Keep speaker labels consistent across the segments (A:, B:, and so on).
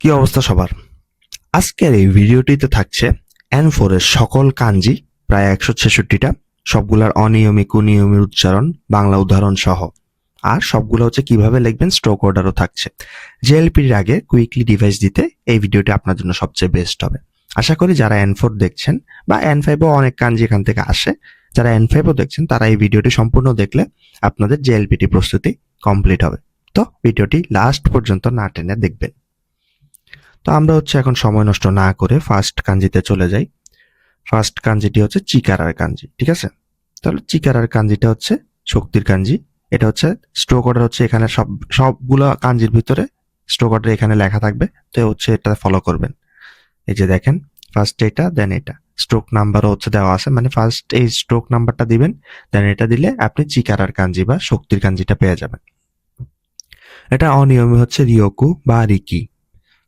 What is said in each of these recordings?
A: কি অবস্থা সবার? আজকের এই ভিডিওটিতে থাকছে N4 এর সকল কাঞ্জি, প্রায় 166টা, সবগুলার অনিয়মিক কুনিয়মের উচ্চারণ, বাংলা উদাহরণ সহ। আর সবগুলো হচ্ছে কিভাবে লিখবেন, স্ট্রোক অর্ডারও থাকছে। জেএলপির আগে কুইকলি ডিভাইস দিতে এই ভিডিওটি আপনার জন্য সবচেয়ে বেস্ট হবে। আশা করি যারা N4 দেখছেন বা N5ও অনেক কাঞ্জি এখান থেকে আসে, যারা N5ও দেখছেন তারা এই ভিডিওটি সম্পূর্ণ দেখলে আপনাদের জেএলপিটি প্রস্তুতি কমপ্লিট হবে। তো ভিডিওটি লাস্ট পর্যন্ত না টেনে দেখবেন। তো আমরা হচ্ছে এখন সময় নষ্ট না করে ফার্স্ট কাঞ্জিতে চলে যাই। ফার্স্ট কাঞ্জিটি হচ্ছে চিকারার কাঞ্জি, ঠিক আছে? তাহলে চিকারার কাঞ্জিটা হচ্ছে শক্তির কাঞ্জি। এটা হচ্ছে স্ট্রোক অর্ডার হচ্ছে এখানে সবগুলো কাঞ্জির ভিতরে স্ট্রোক অর্ডার এখানে লেখা থাকবে, তো হচ্ছে এটা ফলো করবেন। এই যে দেখেন, ফার্স্ট এটা দেন এটা, স্ট্রোক নাম্বারও হচ্ছে দেওয়া আছে, মানে ফার্স্ট এই স্ট্রোক নাম্বারটা দিবেন, দেন এটা দিলে আপনি চিকারার কাঞ্জি বা শক্তির কাঞ্জিটা পেয়ে যাবেন। এটা অনিয়মে হচ্ছে রিওকু বা রিকি,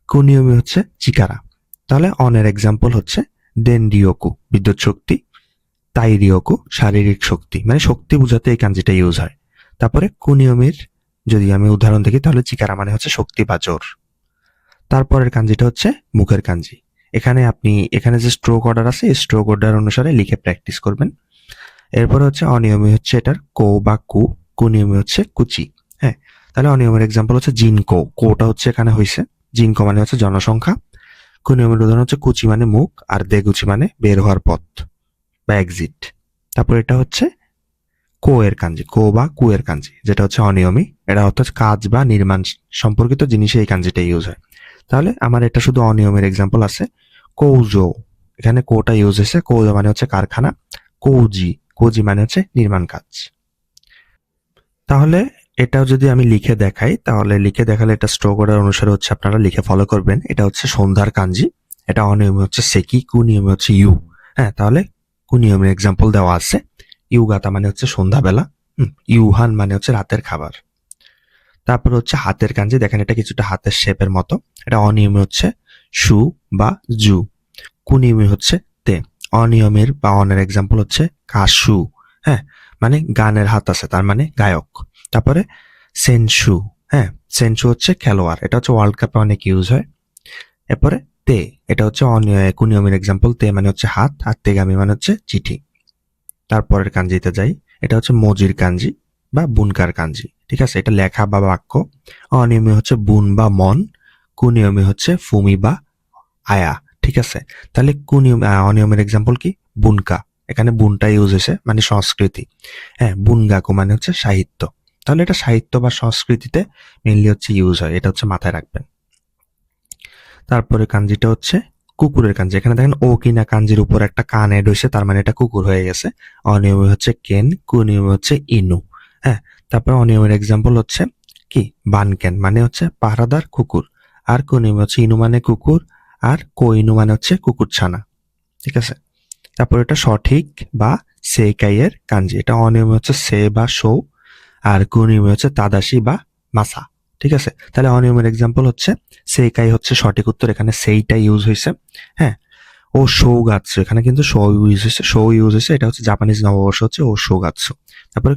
A: কুনিয়মে হচ্ছে চিকারা। তাহলে অনের এক্সাম্পল হচ্ছে দেন রিওকু বিদ্যুৎ শক্তি, তাই রিওকু শারীরিক শক্তি, মানে শক্তি বোঝাতে এই কাঞ্জিটা ইউজ হয়। তারপরে কুনিয়মের যদি আমি উদাহরণ দেখি তাহলে চিকারা মানে হচ্ছে শক্তি বা জোর। তারপরের কাঞ্জিটা হচ্ছে মুখের কাঞ্জি। এখানে যে স্ট্রোক অর্ডার আছে এই স্ট্রোক অর্ডার অনুসারে লিখে প্র্যাকটিস করবেন। এরপরে হচ্ছে অনিয়মে হচ্ছে এটার কো বা কুনিয়মে হচ্ছে কুচি। হ্যাঁ, তাহলে অনিয়মের এক্সাম্পল হচ্ছে জিনকো, কোটা হচ্ছে এখানে হয়েছে, জিনকো মানে হচ্ছে জনসংখ্যা, কুনিয়মের উদাহরণ হচ্ছে কুচি মানে মুখ, আর দেগুচি মানে বের হওয়ার পথ বা এক্সিট। তারপর এটা হচ্ছে কো এর কাঞ্জি, কো বা কুয়ের কাঞ্জি, যেটা হচ্ছে অনিয়মী। এটা অর্থাৎ কাজ বা নির্মাণ সম্পর্কিত জিনিসে এই কাঞ্জিটা ইউজ হয়। তাহলে আমার এটা শুধু অনিয়মের এক্সাম্পল আছে। কৌজো, এখানে কোটা ইউজ হয়েছে, কৌজো মানে হচ্ছে কারখানা, কৌজি, কোজি মানে হচ্ছে নির্মাণ কাজ। তাহলে এটাও যদি আমি লিখে দেখাই, তাহলে লিখে দেখালে এটা স্ট্রোক অর্ডার অনুসারে হচ্ছে আপনারা লিখে ফলো করবেন। এটা হচ্ছে সন্ধ্যার কাঞ্জি, এটা অনিয়মে হচ্ছে সেকি, কুনিয়মে হচ্ছে ইউ। হ্যাঁ, তাহলে কুনিয়মের এক্সাম্পল দেওয়া আছে। ইউগাতা মানে হচ্ছে সন্ধ্যাবেলা, ইউহান মানে হচ্ছে রাতের খাবার। তারপর হচ্ছে হাতের কাঞ্জি, দেখেন এটা কিছুটা হাতের শেপের মতো। এটা অনিয়মে হচ্ছে সু বা জু, কুনিয়মে হচ্ছে তে। অনিয়মের বা অনের এক্সাম্পল হচ্ছে কাশু। হ্যাঁ, মানে গানের হাত আছে, তার মানে গায়ক। তারপরে সেনসু, হ্যাঁ, সেনসু হচ্ছে খেলোয়াড়, এটা হচ্ছে ওয়ার্ল্ড কাপে অনেক ইউজ হয়। এরপরে তে, এটা হচ্ছে কুনিয়মের এক্সাম্পল, তে মানে হচ্ছে হাত, আর তেগামি মানে হচ্ছে চিঠি। তারপরের কাঞ্জিতে যাই, এটা হচ্ছে মজির কাঞ্জি বা বুনকার কাঞ্জি, ঠিক আছে? এটা লেখা বা বাক্য। অনিয়মে হচ্ছে বুন বা মন, কুনিয়মে হচ্ছে ফুমি বা আয়া, ঠিক আছে? তাহলে অনিয়মের এক্সাম্পল কি? বুনকা, এখানে বুনটা ইউজ হয়েছে, মানে সংস্কৃতি। হ্যাঁ, বুনগাকু মানে হচ্ছে সাহিত্য। তাহলে এটা সাহিত্য বা সংস্কৃতিতে মেইনলি হচ্ছে ইউজ হয়, এটা হচ্ছে মাথায় রাখবেন। তারপরে কাঞ্জিটা হচ্ছে কুকুরের কাঞ্জি। এখানে দেখেন ও কিনা কাঞ্জির উপর একটা কান এড হয়েছে, তার মানে এটা কুকুর হয়ে গেছে। অনিয়মে হচ্ছে কেন, কুনিয়মে হচ্ছে ইনু। হ্যাঁ, তারপরে অনিয়মের এক্সাম্পল হচ্ছে কি? বানকেন মানে হচ্ছে পাহারাদার কুকুর, আর কুনিয়মে হচ্ছে ইনু মানে কুকুর, আর কোইনু মানে হচ্ছে কুকুরছানা, ঠিক আছে? তারপর এটা সঠিক বা সেকাইয়ের কাঞ্জি। এটা অনিয়মে হচ্ছে সে বা সৌ, আর কুনিয়মে হচ্ছে তাদাশি বা মাসা, ঠিক আছে? তাহলে অনিয়মের এক্সাম্পল হচ্ছে সেকাই হচ্ছে সঠিক উত্তর, এখানে সেইটা ইউজ হয়েছে। হ্যাঁ, ও শৌগাৎসু, এখানে কিন্তু শৌ ইউজ হয়েছে, এটা হচ্ছে জাপানিজ নববর্ষ হচ্ছে ও শৌগাৎসু। তারপরে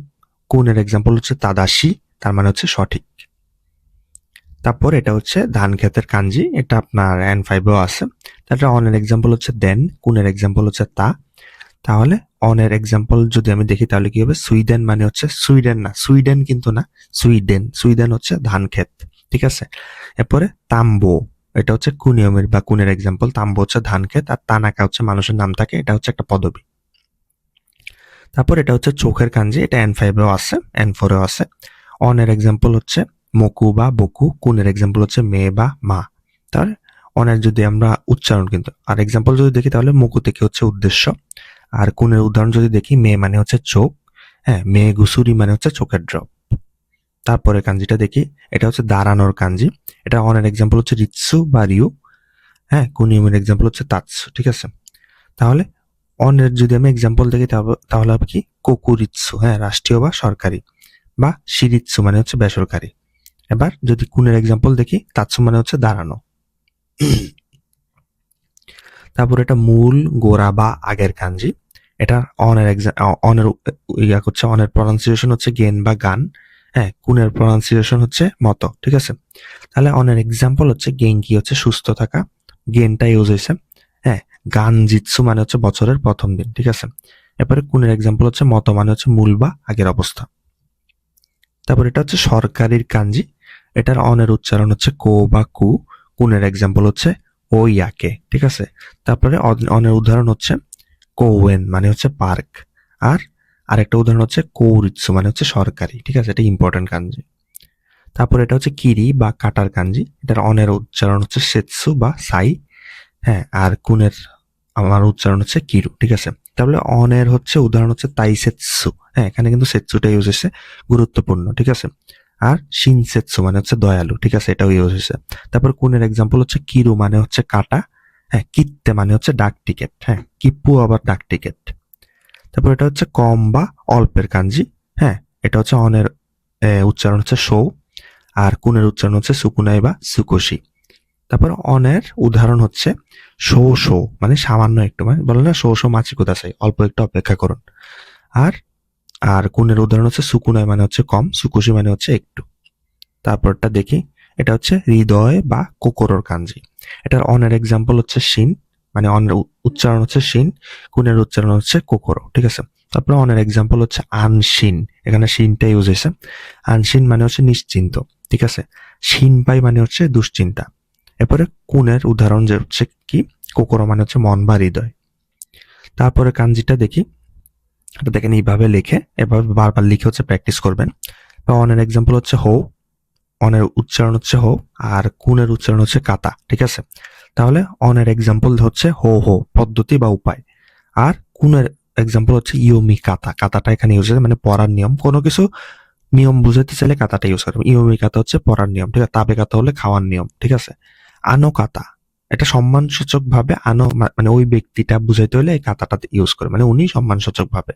A: কুনের এক্সাম্পল হচ্ছে তাদাশি, তার মানে হচ্ছে সঠিক। তারপর এটা হচ্ছে ধান ক্ষেতের কাঞ্জি, এটা আপনার N5-এও আছে। তারপরে অনের এক্সাম্পল হচ্ছে দেন, কুনের এক্সাম্পল হচ্ছে তা। তাহলে অনের এক্সাম্পল যদি আমি দেখি তাহলে কি হবে? সুইডেন মানে হচ্ছে সুইডেন না, সুইডেন কিন্তু না, সুইডেন। সুইডেন হচ্ছে ধান ক্ষেত, ঠিক আছে? এরপরে তাম্বো, এটা হচ্ছে কুনিয়মের বা কুনের এক্সাম্পল। তাম্বো হচ্ছে ধান ক্ষেত, আর তানাকা হচ্ছে মানুষের নাম থাকে, এটা হচ্ছে একটা পদবী। তারপর এটা হচ্ছে চোখের কাঞ্জি, এটা N5-এও আছে, N4-এও আছে। অনের এক্সাম্পল হচ্ছে মকু বা বকু, কুনের এক্সাম্পল হচ্ছে মেয়ে বা মা। তাহলে অনের যদি আমরা উচ্চারণ কিন্তু আর এক্সাম্পল যদি দেখি তাহলে মকু থেকে হচ্ছে উদ্দেশ্য, আর কুনের উদাহরণ যদি দেখি মেয়ে মানে হচ্ছে চোখ, হ্যাঁ, মেয়ে গুসুরি মানে হচ্ছে চোখের ড্রপ। তারপরে কাঞ্জিটা দেখি, এটা হচ্ছে দাঁড়ানোর কাঞ্জি। এটা অনের এক্সাম্পল হচ্ছে রিৎসু বা রিউ, হ্যাঁ, কুনিয়মের এক্সাম্পল হচ্ছে তাৎসু, ঠিক আছে? তাহলে অনের যদি আমি এক্সাম্পল দেখি তাহলে হবে কি? কোকুরিৎসু, হ্যাঁ, রাষ্ট্রীয় বা সরকারি, বা শিরিৎসু মানে হচ্ছে বেসরকারি। এবার যদি কুনের এক্সাম্পল দেখি, তাৎসু মানে হচ্ছে দাঁড়ানো। তারপর এটা মূল, গোড়া বা আগের কাঞ্জি। এটা অনের অনের হচ্ছে অনের প্রনাউন্সিয়েশন হচ্ছে গেন বা গান, হ্যাঁ, কুনের প্রনাউন্সিয়েশন হচ্ছে মতো, ঠিক আছে? তাহলে অনের এক্সাম্পল হচ্ছে গেঙ্কি হচ্ছে সুস্থ থাকা, গেনটা ইউজ হয়েছে। হ্যাঁ, গান জিতসু মানে হচ্ছে বছরের প্রথম দিন, ঠিক আছে? এরপরে কুনের এক্সাম্পল হচ্ছে মতো মানে হচ্ছে মূল বা আগের অবস্থা। তারপর এটা হচ্ছে সরকারির কাঞ্জি, এটার অনের উচ্চারণ হচ্ছে কো বা কু, কুনের এক্সাম্পল হচ্ছে ও ইয়াকে, ঠিক আছে? তারপরে অনের উদাহরণ হচ্ছে কোওয়েন মানে হচ্ছে পার্ক, আর আরেকটা উদাহরণ হচ্ছে কৌরিৎসু মানে হচ্ছে সরকারি, ঠিক আছে? এটা ইম্পর্টেন্ট কাঞ্জি। তারপর এটা হচ্ছে কিরি বা কাটার কাঞ্জি, এটার অনের উচ্চারণ হচ্ছে সেতসু বা সাই। হ্যাঁ, আর কুনের আমার উচ্চারণ হচ্ছে কিরু, ঠিক আছে? তাহলে অনের হচ্ছে উদাহরণ হচ্ছে তাইসেতসু। হ্যাঁ, এখানে কিন্তু সেতসুটা ইউজ হয়েছে, গুরুত্বপূর্ণ, ঠিক আছে? আর শিনসেতসু মানে হচ্ছে দয়ালু, ঠিক আছে? এটাও ইউজ হয়েছে। তারপর কুনের এক্সাম্পল হচ্ছে কিরু মানে হচ্ছে কাটা, হ্যাঁ, কিত্তে মানে হচ্ছে ডাক টিকেট, হ্যাঁ, কিপ্পু আবার ডাক টিকেট। তারপর এটা হচ্ছে কম বা অল্পের কাঞ্জি, হ্যাঁ, এটা হচ্ছে অনের উচ্চারণ হচ্ছে শো, আর কুনের উচ্চারণ হচ্ছে সুকুনাই বা সুকোশি। তারপর অনের উদাহরণ হচ্ছে শো শো মানে সামান্য একটু, মানে বলে না শো শো মাছি কুদাসাই, অল্প একটু অপেক্ষা করুন। আর আর কুনের উদাহরণ হচ্ছে সুকুনাই মানে হচ্ছে কম, সুকুশি মানে হচ্ছে একটু। তারপরটা দেখি, এটা হচ্ছে হৃদয় বা কোকোরোর কাঞ্জি, এটার অনের এক্সাম্পল হচ্ছে শিন, মানে অনের উচ্চারণ হচ্ছে শিন, কুনের উচ্চারণ হচ্ছে কোকোরো, ঠিক আছে? তারপরে অনের এক্সাম্পল হচ্ছে আনশিন, এখানে শিনটা ইউজ হয়েছে। আনশিন মানে হচ্ছে নিশ্চিন্ত, ঠিক আছে? শিনপাই মানে হচ্ছে দুশ্চিন্তা। এরপরে কুনের উদাহরণ যে হচ্ছে কি, কোকোরো মানে হচ্ছে মন বা হৃদয়। তারপরে কাঞ্জিটা দেখি, এটা দেখেন এইভাবে লেখে, এভাবে বারবার লিখে হচ্ছে প্র্যাকটিস করবেন। অনের এক্সাম্পল হচ্ছে হো, অনের উচ্চারণ হচ্ছে হো, আর কুনের উচ্চারণ হচ্ছে কাতা, ঠিক আছে? তাহলে অনের এক্সাম্পল হচ্ছে হো হো পদ্ধতি বা উপায়, আর কুনের এক্সাম্পল হচ্ছে ইয়োমি কাতা, কাতাটা এখানে ইউজ হচ্ছে মানে পড়ার নিয়ম, কোনো কিছু নিয়ম বুঝাইতে চাইলে কাতাটা ইউজ করবে। ইয়োমি কাতা হচ্ছে পড়ার নিয়ম, ঠিক আছে? তাবে কাতা হলে খাওয়ার নিয়ম, ঠিক আছে? আনো কাতা, এটা সম্মানসূচক ভাবে আনো মানে ওই ব্যক্তিটা বুঝাইতে হলে এই কাতাটা ইউজ করে, মানে উনি সম্মানসূচক ভাবে।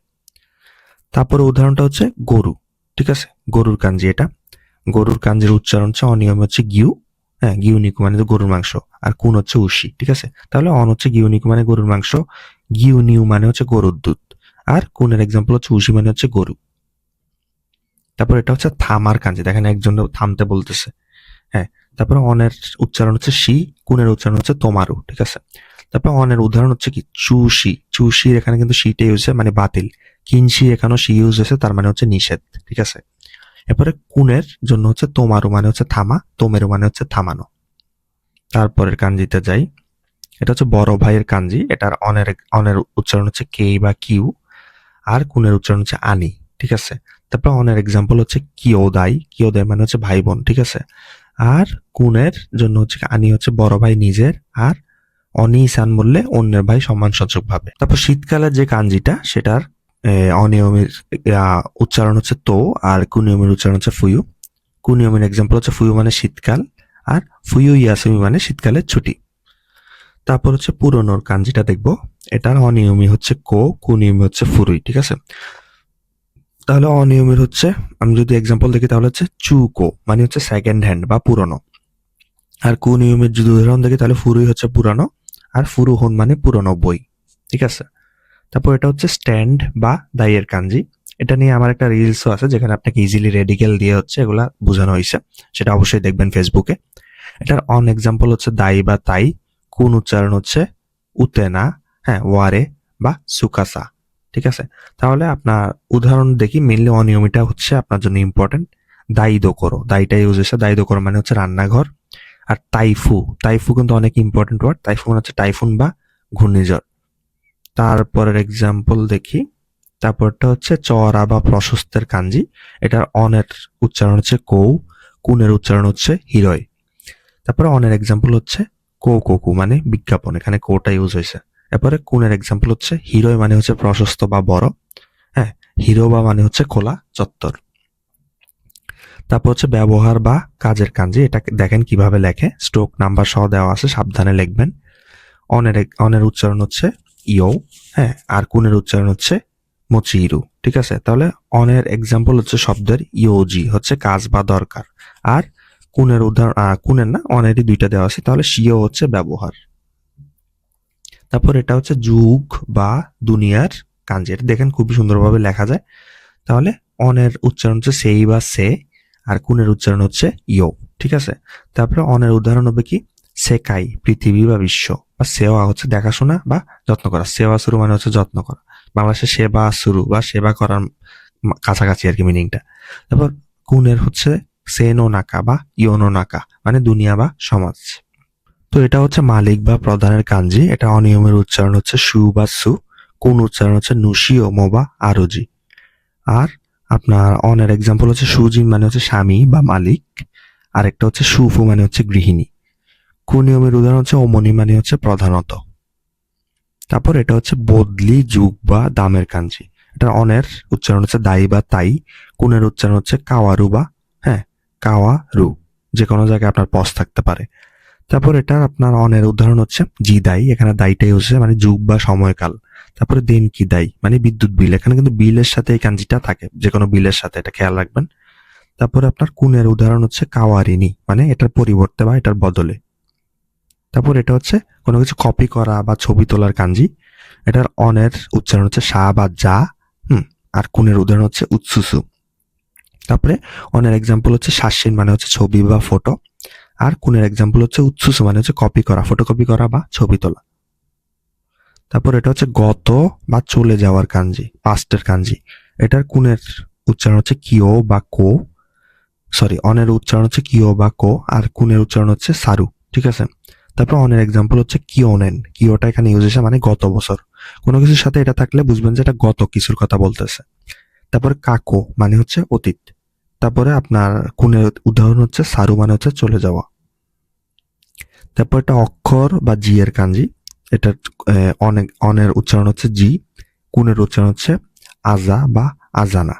A: তারপরে উদাহরণটা হচ্ছে গরু, ঠিক আছে? গরুর কাঞ্জি এটা, গরুর কাঞ্জির উচ্চারণ হচ্ছে অনিয়ম হচ্ছে গিউ, হ্যাঁ, গিউ নিকু মানে তো গরুর মাংস, আর কুন হচ্ছে উশি, ঠিক আছে? তাহলে অন হচ্ছে গিউ নিকু মানে গরুর মাংস, গিউ নিউ মানে হচ্ছে গরুর দুধ, আর কুনের এক্সাম্পল হচ্ছে উশি মানে হচ্ছে গরু। তারপর এটা হচ্ছে থামার কাঞ্জি, দেখেন একজন থামতে বলতেছে, হ্যাঁ। তারপরে অনের উচ্চারণ হচ্ছে শি, কুনের উচ্চারণ হচ্ছে তোমারু, ঠিক আছে? তারপর অনের উদাহরণ হচ্ছে কি চুশি, চুশির এখানে কিন্তু শিটা ইউজ হয়েছে মানে বাতিল, কিনশি এখানেও শি ইউজ হয়েছে তার মানে হচ্ছে নিষেধ, ঠিক আছে? এরপরে কুনের জন্য হচ্ছে তোমারু মানে হচ্ছে থামা, তোমেরু মানে হচ্ছে থামানো। তারপরের কাঞ্জিতে যাই, এটা হচ্ছে বড় ভাইয়ের কাঞ্জি, এটার অনের অনের উচ্চারণ হচ্ছে কে বা কিউ, আর কুনের উচ্চারণ হচ্ছে আনি, ঠিক আছে? তারপর অনের এক্সাম্পল হচ্ছে কিয়োদাই, কিয়োদাই মানে হচ্ছে ভাই বোন, ঠিক আছে? আর কুনের জন্য হচ্ছে আনি হচ্ছে বড় ভাই নিজের, আর অনি সান বললে অন্যের ভাই সম্মানসূচক ভাবে। তারপর শীতকালের যে কাঞ্জিটা সেটার অনিয়মের উচ্চারণ হচ্ছে তো, আর কুনিয়মের উচ্চারণ হচ্ছে ফুয়ু। কুনিয়মের এক্সাম্পল হচ্ছে ফুয়ু মানে শীতকাল, আর ফুয়ু ইয়াসুমি মানে শীতকালের ছুটি। তারপর হচ্ছে পুরনোর কাঞ্জিটা দেখবো, এটার অনিয়মী হচ্ছে কুনিয়মী হচ্ছে ফুরুই, ঠিক আছে? তাহলে অনিয়মের হচ্ছে, আমি যদি এক্সাম্পল দেখি তাহলে হচ্ছে চুকো মানে হচ্ছে সেকেন্ড হ্যান্ড বা পুরনো, আর কুনিয়মের যদি উদাহরণ দেখি তাহলে ফুরুই হচ্ছে পুরানো, আর ফুরুহন মানে পুরনো বই, ঠিক আছে? তারপর এটা হচ্ছে স্ট্যান্ড বা দাইয়ের কাঞ্জি, এটা নিয়ে আমার একটা রিলসও আছে যেখানে আপনাকে ইজিলি রেডিকেল দিয়ে হচ্ছে এগুলা বোঝানো হয়েছে, সেটা অবশ্যই দেখবেন ফেসবুকে। এটার অন এক্সাম্পল হচ্ছে দাই বা তাই, কোন উচ্চারণ হচ্ছে উতেনা, হ্যাঁ, ওয়ারে বা সুকাসা, ঠিক আছে? তাহলে আপনার উদাহরণ দেখি, মেনলি অনিয়মিটা হচ্ছে আপনার জন্য ইম্পর্টেন্ট। দায়িদো করো, দাইটা ইউজ হয়েছে, দায়িদো করো মানে হচ্ছে রান্নাঘর। আর টাইফু, টাইফু কিন্তু অনেক ইম্পর্টেন্ট ওয়ার্ড, টাইফু মানে হচ্ছে টাইফুন বা ঘূর্ণিঝড়। তারপরের এক্সাম্পল দেখি, তারপরটা হচ্ছে চড়া বা প্রশস্তের কাঞ্জি, এটার অনের উচ্চারণ হচ্ছে কৌ, কুনের উচ্চারণ হচ্ছে হিরয়। তারপরে অনের এক্সাম্পল হচ্ছে কোকু মানে বিজ্ঞাপন, এখানে কোটা ইউজ হয়েছে। এরপরে কুনের এক্সাম্পল হচ্ছে হিরোয় মানে হচ্ছে প্রশস্ত বা বড়, হ্যাঁ, হিরো বা মানে হচ্ছে খোলা চত্বর। তারপর হচ্ছে ব্যবহার বা কাজের কাঞ্জি, এটা দেখেন কিভাবে লেখে, স্ট্রোক নাম্বার সহ দেওয়া আছে, সাবধানে লিখবেন। অনের উচ্চারণ হচ্ছে ইয়ো, হ্যাঁ, আর কুনের উচ্চারণ হচ্ছে মোচিরু, ঠিক আছে? তাহলে অনের এক্সাম্পল হচ্ছে শব্দের ইয়োজি হচ্ছে কাজ বা দরকার, আর কুনের উদাহরণ কুনের না, অনেরই দুইটা দেওয়া আছে, তাহলে শিও হচ্ছে ব্যবহার। তারপর এটা হচ্ছে যুগ বা দুনিয়ার কাঞ্জি, এটা দেখেন খুবই সুন্দরভাবে লেখা যায়। তাহলে অনের উচ্চারণ হচ্ছে সেই বা সে, আর কুনের উচ্চারণ হচ্ছে ইয়ো। ঠিক আছে, তারপরে অনের উদাহরণ হবে কি সেকাই, পৃথিবী বা বিশ্ব, বা সেওয়া হচ্ছে দেখাশোনা বা যত্ন করা। সেওয়া শুরু মানে হচ্ছে যত্ন করা, বাংলাদেশে সেবা শুরু বা সেবা করার কাছাকাছি আর কি মিনিংটা। তারপর কুনের হচ্ছে সেনো নাকা বা ইয়োনো নাকা, মানে দুনিয়া বা সমাজ। তো এটা হচ্ছে মালিক বা প্রধানের কাঞ্জি। এটা অনিয়মের উচ্চারণ হচ্ছে সু বা সু, কোন উচ্চারণ হচ্ছে নুশি ও মো বা আরোজি। আর আপনার অনের এক্সাম্পল হচ্ছে সুজিন মানে হচ্ছে স্বামী বা মালিক, আর একটা হচ্ছে সুফু মানে হচ্ছে গৃহিণী। কুনিয়মের উদাহরণ হচ্ছে অমনি মানে হচ্ছে প্রধানত। তারপর এটা হচ্ছে বদলি, যুগ বা দামের কাঞ্জি। এটা অনের উচ্চারণ হচ্ছে দাই বা তাই, কুনের উচ্চারণ হচ্ছে কাওয়ারু বা হ্যাঁ কাওয়ারু, যে কোনো জায়গায় আপনার পস থাকতে পারে। তারপর এটা আপনার অনের উদাহরণ হচ্ছে জি দাই, এখানে দাইটাই হচ্ছে মানে যুগ বা সময়কাল। তারপরে দেন কি দাই মানে বিদ্যুৎ বিল, এখানে কিন্তু বিলের সাথে এই কাঞ্জিটা থাকে, যে কোনো বিলের সাথে, এটা খেয়াল রাখবেন। তারপরে আপনার কুনের উদাহরণ হচ্ছে কাওয়ারিনি, মানে এটার পরিবর্তে বা এটার বদলে। তারপর এটা হচ্ছে কোনো কিছু কপি করা বা ছবি তোলার কাঞ্জি। এটার অনের উচ্চারণ হচ্ছে সা বা যা, আর কুনের উদাহরণ হচ্ছে উৎসুসু। তারপরে অনের এক্সাম্পল হচ্ছে শাসিন মানে হচ্ছে ছবি বা ফটো, আর কুনের এক্সাম্পল হচ্ছে উৎসুসু মানে হচ্ছে কপি করা, ফটোকপি করা বা ছবি তোলা। তারপর এটা হচ্ছে গত বা চলে যাওয়ার কাঞ্জি, পাস্টের কাঞ্জি। এটার কুনের উচ্চারণ হচ্ছে কিও বা কো, সরি অনের উচ্চারণ হচ্ছে কিও বা কো, আর কুনের উচ্চারণ হচ্ছে সারু। ঠিক আছে, তারপর অনের এক্সাম্পল হচ্ছে কিওনেন, কিওটা এখানে ইউজ হয়েছে মানে গত বছর। কোনো কিছুর সাথে এটা থাকলে বুঝবেন যে এটা গত কিছুর কথা বলতেছে। তারপর কাকো মানে হচ্ছে অতীত। তারপরে আপনার কুনের উদাহরণ হচ্ছে সারু মানে হচ্ছে চলে যাওয়া। তারপর এটা অক্ষর বা জি এর কাঞ্জি। এটার অনেক অনের উচ্চারণ হচ্ছে জি, কুনের উচ্চারণ হচ্ছে আজা বা আজানা।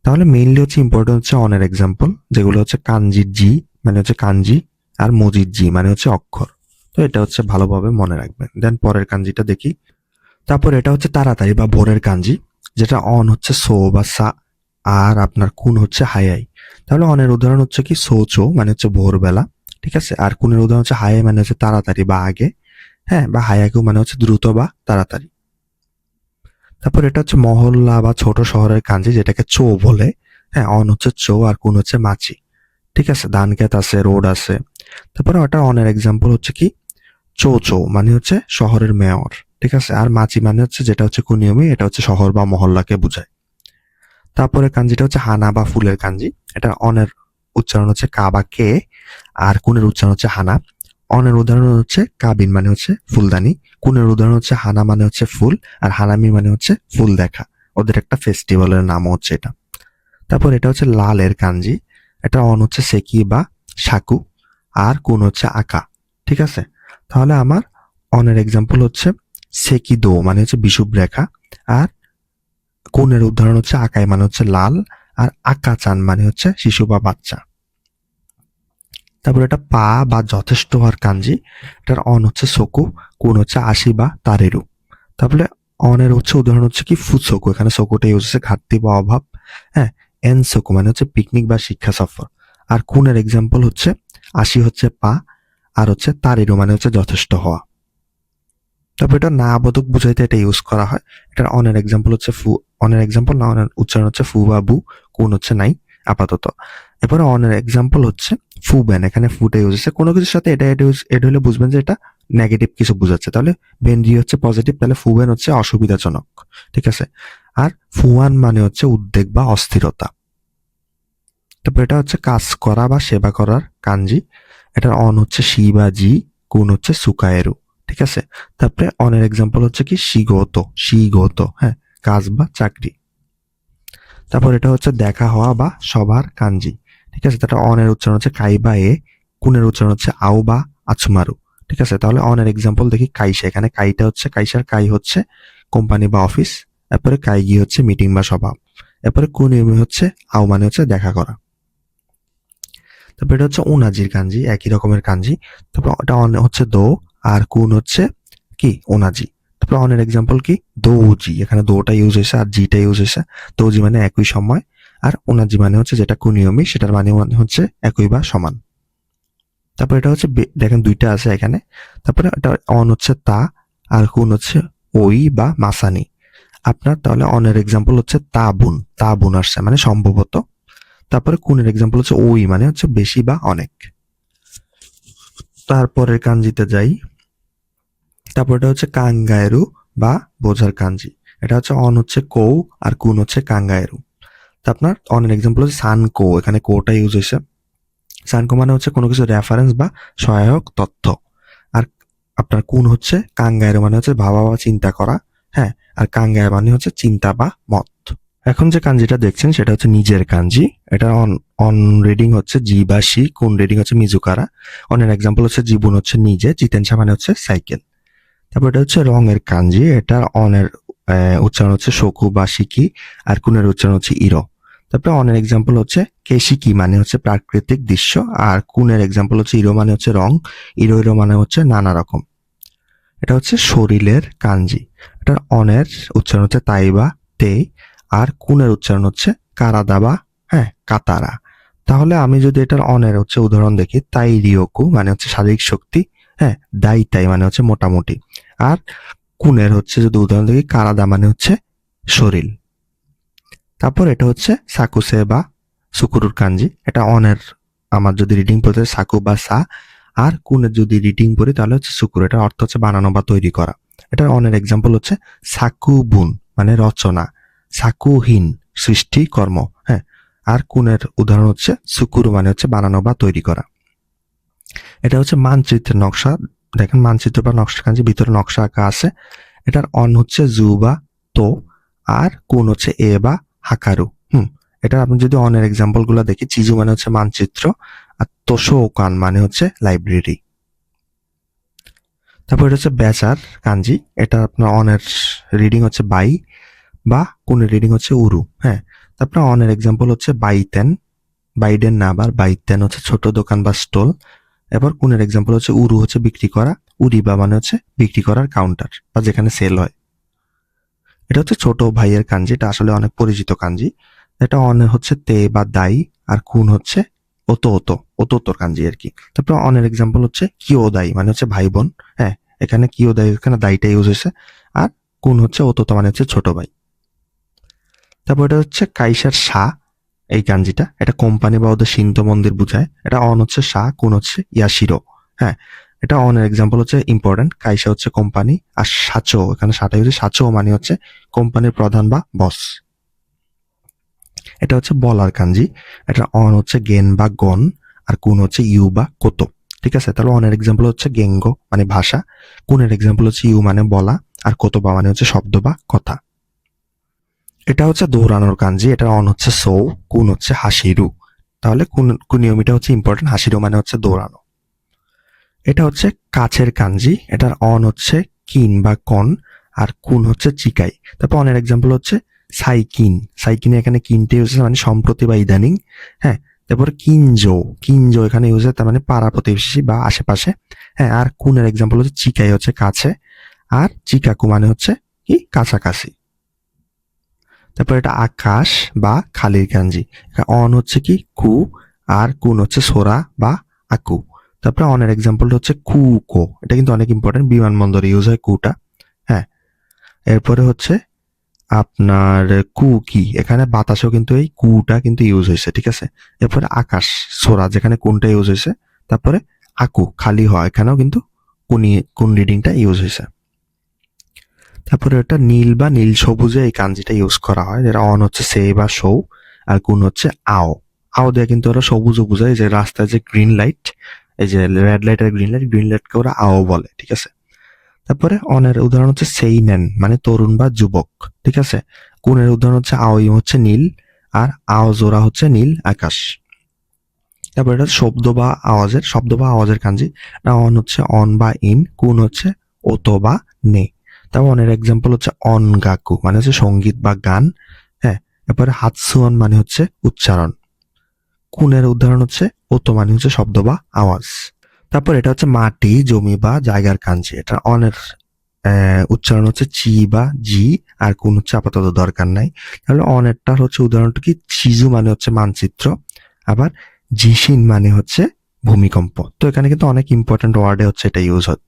A: তাহলে মেইনলি হচ্ছে ইম্পর্টেন্ট হচ্ছে অনের এক্সাম্পল, যেগুলো হচ্ছে কাঞ্জির জি মানে হচ্ছে কাঞ্জি, আর মজির জি মানে হচ্ছে অক্ষর। তো এটা হচ্ছে ভালোভাবে মনে রাখবেন। দেন পরের কাঞ্জিটা দেখি। তারপর এটা হচ্ছে তাড়াতাড়ি বা ভোরের কাঞ্জি, যেটা অন হচ্ছে সো বা সা, আর আপনার কুন হচ্ছে হায়াই। তাহলে অনের উদাহরণ হচ্ছে কি সোচো মানে হচ্ছে ভোরবেলা। ঠিক আছে, আর কুনের উদাহরণ হচ্ছে হায়াই মানে হচ্ছে তাড়াতাড়ি বা আগে, হ্যাঁ, বা হায়াকু মানে হচ্ছে দ্রুত বা তাড়াতাড়ি। তারপর এটা হচ্ছে মহল্লা বা ছোট শহরের কাঞ্জি, যেটাকে চো বলে। হ্যাঁ, অন হচ্ছে চো আর কুন হচ্ছে মাছি। ঠিক আছে, ধান ক্ষেত আছে, রোড আছে। তারপরে ওটা অনের এক্সাম্পল হচ্ছে কি চো চো মানে হচ্ছে শহরের মেয়র। ঠিক আছে, আর মাছি মানে হচ্ছে যেটা হচ্ছে কুনিয়মি, এটা হচ্ছে শহর বা মহল্লাকে বোঝায়। তারপরে কাঞ্জিটা হচ্ছে হানা বা ফুলের কাঞ্জি। এটা অনের উচ্চারণ হচ্ছে কা বা কে, আর কুনের উচ্চারণ হচ্ছে হানা। অনের উদাহরণ হচ্ছে কাবিন মানে হচ্ছে ফুলদানি, কুনের উদাহরণ হচ্ছে হানা মানে হচ্ছে ফুল, আর হানামি মানে হচ্ছে ফুল দেখা। ওদের একটা ফেস্টিভ্যালের নামও হচ্ছে এটা। তারপর এটা হচ্ছে লালের কাঞ্জি। এটা অন হচ্ছে সেকি বা সাকু, আর কুন হচ্ছে আকা। ঠিক আছে, তাহলে আমার অনের এক্সাম্পল হচ্ছে সেকি দো মানে হচ্ছে বিষুব রেখা, আর কুনের উদাহরণ হচ্ছে আকাই মানে হচ্ছে লাল, আর আকা চান মানে হচ্ছে শিশু বা বাচ্চা। তারপর এটা পা বা যথেষ্ট হওয়ার কাঞ্জি। এটার অন হচ্ছে সোকু, কুন হচ্ছে আশি বা তারেরু। তারপরে অনের হচ্ছে উদাহরণ হচ্ছে কি ফুসোকু, এখানে সোকুটা ইউজ হচ্ছে ঘাটতি বা অভাব। হ্যাঁ, এন সোকু মানে হচ্ছে পিকনিক বা শিক্ষা সফর। আর কুনের এক্সাম্পল হচ্ছে আশি হচ্ছে পা, আর হচ্ছে তারেরু মানে হচ্ছে যথেষ্ট হওয়া। তারপর এটা না বোধক বুঝাইতে এটা ইউজ করা হয়। এটার অনের এক্সাম্পল হচ্ছে ফু, অনের এক্সাম্পল না অনের উচ্চারণ হচ্ছে ফু বা বু, কোন হচ্ছে নাই আপাতত। এরপরে অনের এক্সাম্পল হচ্ছে ফু ব্যান, এখানে ফুটা ইউজ হচ্ছে কোনো কিছুর সাথে এটা এড হলে বুঝবেন যে এটা নেগেটিভ কিছু বোঝাচ্ছে। তাহলে বেনজি হচ্ছে পজিটিভ, তাহলে ফু ব্যান হচ্ছে অসুবিধাজনক। ঠিক আছে, আর ফুয়ান মানে হচ্ছে উদ্বেগ বা অস্থিরতা। তারপর এটা হচ্ছে কাজ করা বা সেবা করার কাঞ্জি। এটার অন হচ্ছে শি বা জি, কোন হচ্ছে সুকায়েরু। ঠিক আছে, তারপরে অনের এক্সাম্পল হচ্ছে কি শিগত, শিগত, হ্যাঁ, কাজ বা চাকরি। তারপর এটা হচ্ছে দেখা হওয়া বা সবার কাঞ্জি। ঠিক আছে, তারপর অনের উচ্চারণ হচ্ছে কাই বা এ, কুনের উচ্চারণ হচ্ছে আও বা আচমারু। ঠিক আছে, তাহলে অনের এক্সাম্পল দেখি কাইসা, এখানে কাইটা হচ্ছে কাইসার কাই হচ্ছে কোম্পানি বা অফিস, এরপরে কাইগি হচ্ছে মিটিং বা সভা, এরপরে কুনিয়মি হচ্ছে আও মানে হচ্ছে দেখা করা। তারপর এটা হচ্ছে ওনাজির কাঞ্জি, একই রকমের কাঞ্জি। তারপর এটা অন হচ্ছে দো, আর কুন হচ্ছে কি ওনাজি। তারপর অনের এক্সাম্পল কি দৌজি, এখানে দোটা ইউজ হয়েছে আর জিটা ইউজ হয়েছে। দৌজি মানে একই সময়, আর ওনাজি মানে হচ্ছে যেটা কুনিয়মি, সেটার মানে হচ্ছে একই বা সমান। তারপর এটা হচ্ছে দেখেন দুইটা আছে এখানে। তারপরে এটা অন হচ্ছে তা, আর কুন হচ্ছে ওই বা মাসানি। আপনার তাহলে অনের এক্সাম্পল হচ্ছে তাবুন, তাবুন আসছে মানে সম্ভবত। তারপরে কুনের এক্সাম্পল হচ্ছে ওই মানে হচ্ছে বেশি বা অনেক। তারপরের কাঞ্জিতে যাই। তারপর এটা হচ্ছে কাঙ্গায়েরু বা বোঝার কাঞ্জি। এটা হচ্ছে অন হচ্ছে কৌ আর কুন হচ্ছে কাঙ্গায়েরু। তা আপনার অনের এক্সাম্পল হচ্ছে সানকো, এখানে কোটা ইউজ হয়েছে। সানকো মানে হচ্ছে কোনো কিছু রেফারেন্স বা সহায়ক তথ্য। আর আপনার কুন হচ্ছে কাঙ্গায়েরু মানে হচ্ছে ভাবা বা চিন্তা করা। হ্যাঁ, আর কাঙ্গায় মানে হচ্ছে চিন্তা বা মত। এখন যে কাঞ্জিটা দেখছেন সেটা হচ্ছে নিজের কাঞ্জি। এটা অন অন রিডিং হচ্ছে জি বা শি, কোন রিডিং হচ্ছে মিজুকারা। অনের এক্সাম্পল হচ্ছে জীবন হচ্ছে নিজে, জিতেনশা মানে হচ্ছে সাইকেল। তারপর এটা হচ্ছে রঙের কাঞ্জি। এটা অনের উচ্চারণ হচ্ছে শোকু বা শিকি, আর কুনের উচ্চারণ হচ্ছে ইরো। তারপরে অনের এক্সাম্পল হচ্ছে কেশিকি মানে হচ্ছে প্রাকৃতিক দৃশ্য, আর কুনের এক্সাম্পল হচ্ছে ইরো মানে হচ্ছে রং, ইরো ইরো মানে হচ্ছে নানা রকম। এটা হচ্ছে শরীরের কাঞ্জি। এটা অনের উচ্চারণ হচ্ছে তাই বা তে, আর কুনের উচ্চারণ হচ্ছে কারাদা বা হ্যাঁ কাতারা। তাহলে আমি যদি এটার অনের হচ্ছে উদাহরণ দেখি, তাই রিওকু মানে হচ্ছে শারীরিক শক্তি, হ্যাঁ দাই তাই মানে হচ্ছে মোটামুটি। আর কুনের হচ্ছে যদি উদাহরণ দেখি, কারাদা মানে হচ্ছে শরীর। তারপর এটা হচ্ছে সাকুসে বা সুকুরুর কাঞ্জি। এটা অনের আমার যদি রিডিং পড়তে সাকু বা সা, আর কুনের যদি রিডিং পড়ি তাহলে হচ্ছে সুকুর। এটার অর্থ হচ্ছে বানানো বা তৈরি করা। এটার অনের এক্সাম্পল হচ্ছে সাকু বুন মানে রচনা, সাকুহীন সৃষ্টি কর্ম। হ্যাঁ, আর কুনের উদাহরণ হচ্ছে সুকুরু মানে হচ্ছে বানানো বা তৈরি করা। এটা হচ্ছে মানচিত্রের নকশা। দেখেন মানচিত্র বা নকশা কাঞ্জি, ভিতরে নকশা আঁকা আছে। এটার অন হচ্ছে জু বা তো, আর কুন হচ্ছে এ বা হাকারু। এটা আপনি যদি অনের এক্সাম্পল গুলো দেখি, চিজু মানে হচ্ছে মানচিত্র, আর তোশো ওকান মানে হচ্ছে লাইব্রেরি। তারপর এটা হচ্ছে বেচার কাঞ্জি। এটা আপনার অনের রিডিং হচ্ছে বাই, বা কুনের রিডিং হচ্ছে উরু। হ্যাঁ, তারপর অনের এক্সাম্পল হচ্ছে বাইতেন, বাইডেন না আবার বাইতেন হচ্ছে ছোট দোকান বা স্টল। এবার কুনের এক্সাম্পল হচ্ছে উরু হচ্ছে বিক্রি করা, উরিবা মানে হচ্ছে বিক্রি করার কাউন্টার বা যেখানে সেল হয়। এটা হচ্ছে ছোট ভাইয়ের কাঞ্জি। এটা আসলে অনেক পরিচিত কাঞ্জি। এটা অনে হচ্ছে তে বা দাই, আর কুন হচ্ছে ওতো ওতো ওতোতোর কাঞ্জি আর কি। তারপর অনের এক্সাম্পল হচ্ছে কিওদাই মানে হচ্ছে ভাই বোন। হ্যাঁ, এখানে কিওদাই, এখানে দাইটা ইউজ হয়েছে। আর কুন হচ্ছে ওতোতো মানে হচ্ছে ছোট ভাই। তারপর এটা হচ্ছে কাইসার সা, এই কাঞ্জিটা এটা কোম্পানি বা ওদের শিন্তো মন্দির বুঝায়। এটা অন হচ্ছে সা, কুন হচ্ছে ইয়াশিরো। হ্যাঁ, এটা অনের এক্সাম্পল হচ্ছে ইম্পর্টেন্ট, কাইসা হচ্ছে কোম্পানি, আর সাচো, এখানে সাটাই হচ্ছে সাচো মানে হচ্ছে কোম্পানির প্রধান বা বস। এটা হচ্ছে বলার কাঞ্জি। এটা অন হচ্ছে গেন বা গন, আর কুন হচ্ছে ইউ বা কোতো। ঠিক আছে, তাহলে অনের এক্সাম্পল হচ্ছে গেঙ্গো মানে ভাষা, কুনের এক্সাম্পল হচ্ছে ইউ মানে বলা, আর কোতো বা মানে হচ্ছে শব্দ বা কথা। এটা হচ্ছে দৌড়ানোর কাঞ্জি। এটা অন হচ্ছে সৌ, কুন হচ্ছে হাসিরু। তাহলে কুনিয়মিটা হচ্ছে ইম্পর্টেন্ট, হাসিরু মানে হচ্ছে দৌড়ানো। এটা হচ্ছে কাছের কাঞ্জি। এটার অন হচ্ছে কিন বা কন, আর কুন হচ্ছে চিকাই। তারপর অনের এক্সাম্পল হচ্ছে সাইকিন, সাইকিনে এখানে কিনতে ইউজ মানে সম্প্রতি বা ইদানিং। হ্যাঁ, তারপরে কিনজো, কিনজো এখানে ইউজ হয় তার মানে পাড়া প্রতিবেশী বা আশেপাশে। হ্যাঁ, আর কুনের এক্সাম্পল হচ্ছে চিকাই হচ্ছে কাছে, আর চিকাকু মানে হচ্ছে কি কাছাকাছি। তারপর এটা আকাশ বা খালির কাঞ্জি। অন হচ্ছে কি কু, আর কুন হচ্ছে সোরা বা আকু। তারপরে অনের এক্সাম্পল হচ্ছে কুকো, এটা কিন্তু অনেক ইম্পর্টেন্ট, বিমানবন্দরে ইউজ হয় কুটা। হ্যাঁ, এরপরে হচ্ছে আপনার কুকি, এখানে বাতাসও কিন্তু এই কুটা কিন্তু ইউজ হয়েছে। ঠিক আছে, এরপরে আকাশ সোরা যেখানে কোনটা ইউজ হয়েছে। তারপরে আকু খালি হয়, এখানেও কিন্তু কোন রিডিংটা ইউজ হয়েছে। তারপরে এটা নীল বা নীল সবুজে এই কাঞ্জিটা ইউজ করা হয়, যেটা অন হচ্ছে সে বা সৌ, আর কুন হচ্ছে আও। আও দিয়ে কিন্তু ওরা সবুজও বোঝায়, যে রাস্তায় যে গ্রিন লাইট, এই যে রেড লাইট আর গ্রিন লাইট, গ্রিন লাইটকে ওরা আও বলে। ঠিক আছে, তারপরে অনের উদাহরণ হচ্ছে সেইনেন মানে তরুণ বা যুবক। ঠিক আছে, কুনের উদাহরণ হচ্ছে আওই হচ্ছে নীল, আর আও জোড়া হচ্ছে নীল আকাশ। তারপর এটা শব্দ বা আওয়াজের কাঞ্জি। অন হচ্ছে অন বা ইন, কুন হচ্ছে ওতো বা নে। তারপর অনের এক্সাম্পল হচ্ছে অনগাকু মানে হচ্ছে সঙ্গীত বা গান। হ্যাঁ, এরপরে হাতসুয়ন মানে হচ্ছে উচ্চারণ। কুনের উদাহরণ হচ্ছে ওতো মানে হচ্ছে শব্দ বা আওয়াজ। তারপর এটা হচ্ছে মাটি, জমি বা জায়গার কাঞ্জি। এটা অনের উচ্চারণ হচ্ছে চি বা জি, আর কোন হচ্ছে আপাতত দরকার নাই। তাহলে অনেরটার হচ্ছে উদাহরণটা কি, চিজু মানে হচ্ছে মানচিত্র, আবার জিসিন মানে হচ্ছে ভূমিকম্প। তো এখানে কিন্তু অনেক ইম্পর্টেন্ট ওয়ার্ডে হচ্ছে এটা ইউজ হয়।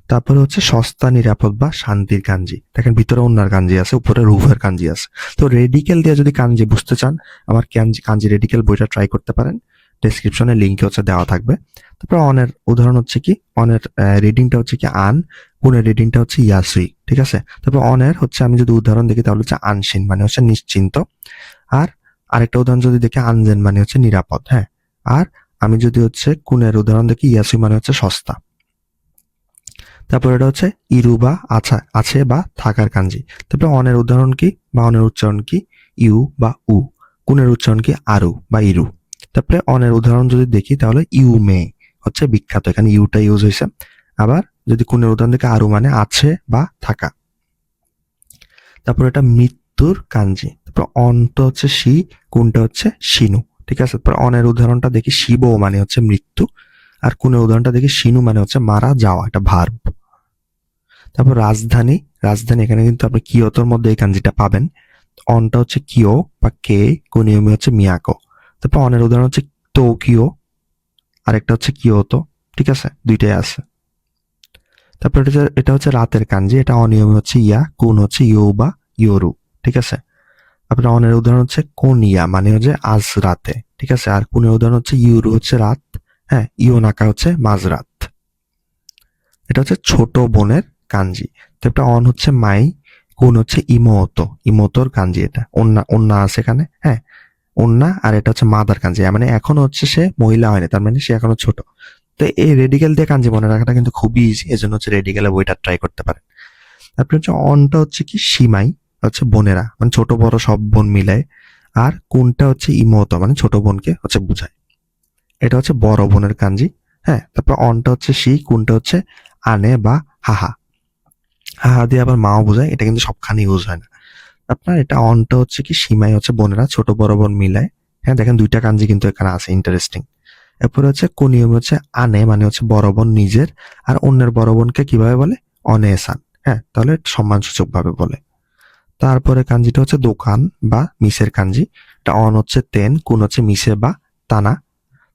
A: তারপরে হচ্ছে সস্তা, নিরাপদ বা শান্তির কাঞ্জি। দেখেন ভিতরে ওন্নার কাঞ্জি আছে, উপরে রুফের কাঞ্জি আছে। তো রেডিকেল দিয়ে যদি কাঞ্জি বুঝতে চান, আমার কাঞ্জি রেডিকেল বইটা ট্রাই করতে পারেন, ডেসক্রিপশনে লিঙ্ক হচ্ছে দেওয়া থাকবে। তারপর অনের উদাহরণ হচ্ছে কি, অনের রিডিংটা হচ্ছে কি আন, কুনের রিডিংটা হচ্ছে ইয়াসুই, ঠিক আছে। তারপর অনের হচ্ছে আমি যদি উদাহরণ দেখি তাহলে হচ্ছে আনসিন মানে হচ্ছে নিশ্চিন্ত, আর আরেকটা উদাহরণ যদি দেখি আনজেন মানে হচ্ছে নিরাপদ, হ্যাঁ। আর আমি যদি হচ্ছে কুনের উদাহরণ দেখি ইয়াসুই মানে হচ্ছে সস্তা। তারপর এটা হচ্ছে ইরু বা আছা, আছে বা থাকার কাঞ্জি। তারপরে অনের উদাহরণ কি বা অনের উচ্চারণ কি, ইউ বা উ। কুনের উচ্চারণ কি, আরু বা ইরু। তারপরে অনের উদাহরণ যদি দেখি তাহলে ইউ মে হচ্ছে বিখ্যাত, এখানে ইউটা ইউজ হয়েছে। আবার যদি কুনের উদাহরণ দেখি আরু মানে আছে বা থাকা। তারপর এটা মৃত্যুর কাঞ্জি। তারপর অনটা হচ্ছে শি, কুনটা হচ্ছে শিনু, ঠিক আছে। তারপর অনের উদাহরণটা দেখি শিব মানে হচ্ছে মৃত্যু, আর কুনের উদাহরণটা দেখি শিনু মানে হচ্ছে মারা যাওয়া, এটা ভার্ব। তারপর রাজধানী, রাজধানী এখানে কিন্তু আপনি কিয়োতোর মধ্যে এই কাঞ্জিটা পাবেন। অনটা হচ্ছে কিও বা কে, কুনিয়মি হচ্ছে মিয়াকো। তারপর অনের উদাহরণ হচ্ছে টোকিও, আরেকটা হচ্ছে কিয়োতো, ঠিক আছে, দুইটাই আছে। তারপর এটা হচ্ছে রাতের কাঞ্জি, এটা অনিয়মী হচ্ছে ইয়া, কুন হচ্ছে ইউ বা ইয়োরু, ঠিক আছে। আপনার অনের উদাহরণ হচ্ছে কোনিয়া মানে হচ্ছে আজ রাতে, ঠিক আছে। আর কুনের উদাহরণ হচ্ছে ইউরু হচ্ছে রাত, হ্যাঁ, ইয়োনাকা হচ্ছে মাঝরাত। এটা হচ্ছে ছোট বোনের কাঞ্জি। তারপর অন হচ্ছে মাই, কুন হচ্ছে ইমোতো, ইমোতোর কাঞ্জি। এটা অন্যা, অন্যা আছে এখানে, হ্যাঁ, অন্যা। আর এটা হচ্ছে মাদার কাঞ্জি, মানে এখনো হচ্ছে সে মহিলা হয়নি, তার মানে সে এখনো ছোট। তো এই রেডিকেল দিয়ে কাঞ্জি মনে রাখাটা কিন্তু খুবই ইজি, এজন্য হচ্ছে রেডিকেলের বইটা ট্রাই করতে পারেন। তারপর হচ্ছে অনটা হচ্ছে কি সিমাই, হচ্ছে বোনেরা, মানে ছোট বড় সব বোন মিলায়। আর কোনটা হচ্ছে ইমোতো মানে ছোট বোনকে হচ্ছে বুঝায়, এটা হচ্ছে বড় বোনের কাঞ্জি, হ্যাঁ। তারপর অনটা হচ্ছে সি, কোনটা হচ্ছে আনে বা হাহা, হাহা দিয়ে আবার মাও বোঝায়, এটা কিন্তু সবখানে ইউজ হয় না। আপনার এটা অনটা হচ্ছে কি সীমাই হচ্ছে বোনেরা, ছোট বড় বোন মিলায়, হ্যাঁ। দেখেন দুইটা কাঞ্জি কিন্তু এখানে আছে, ইন্টারেস্টিং। এরপরে হচ্ছে কোনিয়ম হচ্ছে আনে মানে হচ্ছে বড় বোন নিজের, আর অন্যের বড় বোনকে কিভাবে বলে, অনেসান, হ্যাঁ, তাহলে সম্মানসূচক ভাবে বলে। তারপরে কাঞ্জিটা হচ্ছে দোকান বা মিসের কাঞ্জি, এটা অন হচ্ছে তেন, কুন হচ্ছে মিসে বা তানা।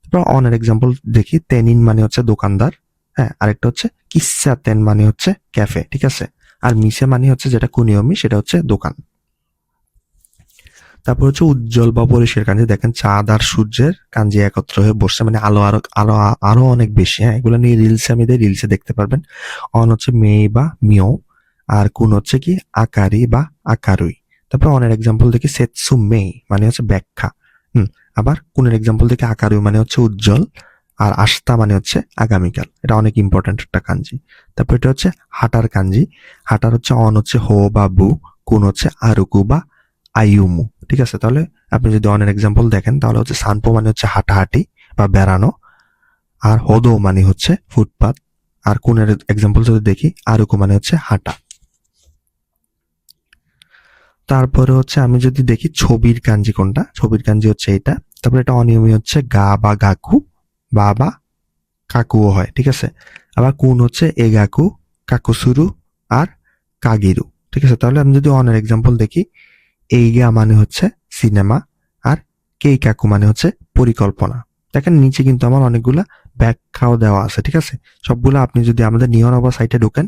A: তারপর অনের এক্সাম্পল দেখি, তেনিন মানে হচ্ছে দোকানদার, হ্যাঁ। আরেকটা হচ্ছে কিসা তেন মানে হচ্ছে ক্যাফে, ঠিক আছে। আর মিসে মানে হচ্ছে যেটা কুনিয়মি, সেটা হচ্ছে দোকান। তারপর হচ্ছে উজ্জ্বল বা পরিষ্কার কাঞ্জি। দেখেন চাঁদ আর সূর্যের কাঞ্জি একত্র হয়ে বসছে, মানে আলো আরো আলো আরো অনেক বেশি, হ্যাঁ। এগুলো নিয়ে রিলসে আমি দেই, রিলসে দেখতে পারবেন। অন হচ্ছে মেই বা মিও, আর কুন হচ্ছে কি আকারি বা আকারুই। তারপর অনের এক্সাম্পল দেখি সেতসু মেই মানে হচ্ছে ব্যাখ্যা, আবার কুনের এক্সাম্পল দেখি আকারুই মানে হচ্ছে উজ্জ্বল, আর আস্তা মানে হচ্ছে আগামীকাল, এটা অনেক ইম্পর্টেন্ট একটা কাঞ্জি। তারপর এটা হচ্ছে হাঁটার কাঞ্জি। হাঁটার হচ্ছে অন হচ্ছে হো বা বু, কুন হচ্ছে আরুকু বা আইউমু, ঠিক আছে। তাহলে আপনি যদি অনের এক্সাম্পল দেখেন তাহলে হচ্ছে সানপো মানে হচ্ছে হাঁটাহাঁটি বা বেড়ানো, আর হোদো মানে হচ্ছে ফুটপাত, আর কুনের এক্সাম্পল যদি দেখি আরুকু মানে হচ্ছে হাঁটা। তারপরে হচ্ছে আমি যদি দেখি ছবির কাঞ্জি কোনটা, ছবির কাঞ্জি হচ্ছে এটা। তারপরে এটা অনিয়মী হচ্ছে গা বা গাকু, বা কাকুও হয়, ঠিক আছে। আবার কুন হচ্ছে এগাকু, কাকুসুরু, আর কাগিরু, ঠিক আছে। তাহলে আমি যদি অনের এক্সাম্পল দেখি, এইগা মানে হচ্ছে সিনেমা, আর কেইকাকু মানে হচ্ছে পরিকল্পনা। দেখেন নিচে কিন্তু আমার অনেকগুলা ব্যাখ্যাও দেওয়া আছে, ঠিক আছে। সবগুলো আপনি যদি আমাদের নিয়নবা সাইটে ঢোকেন,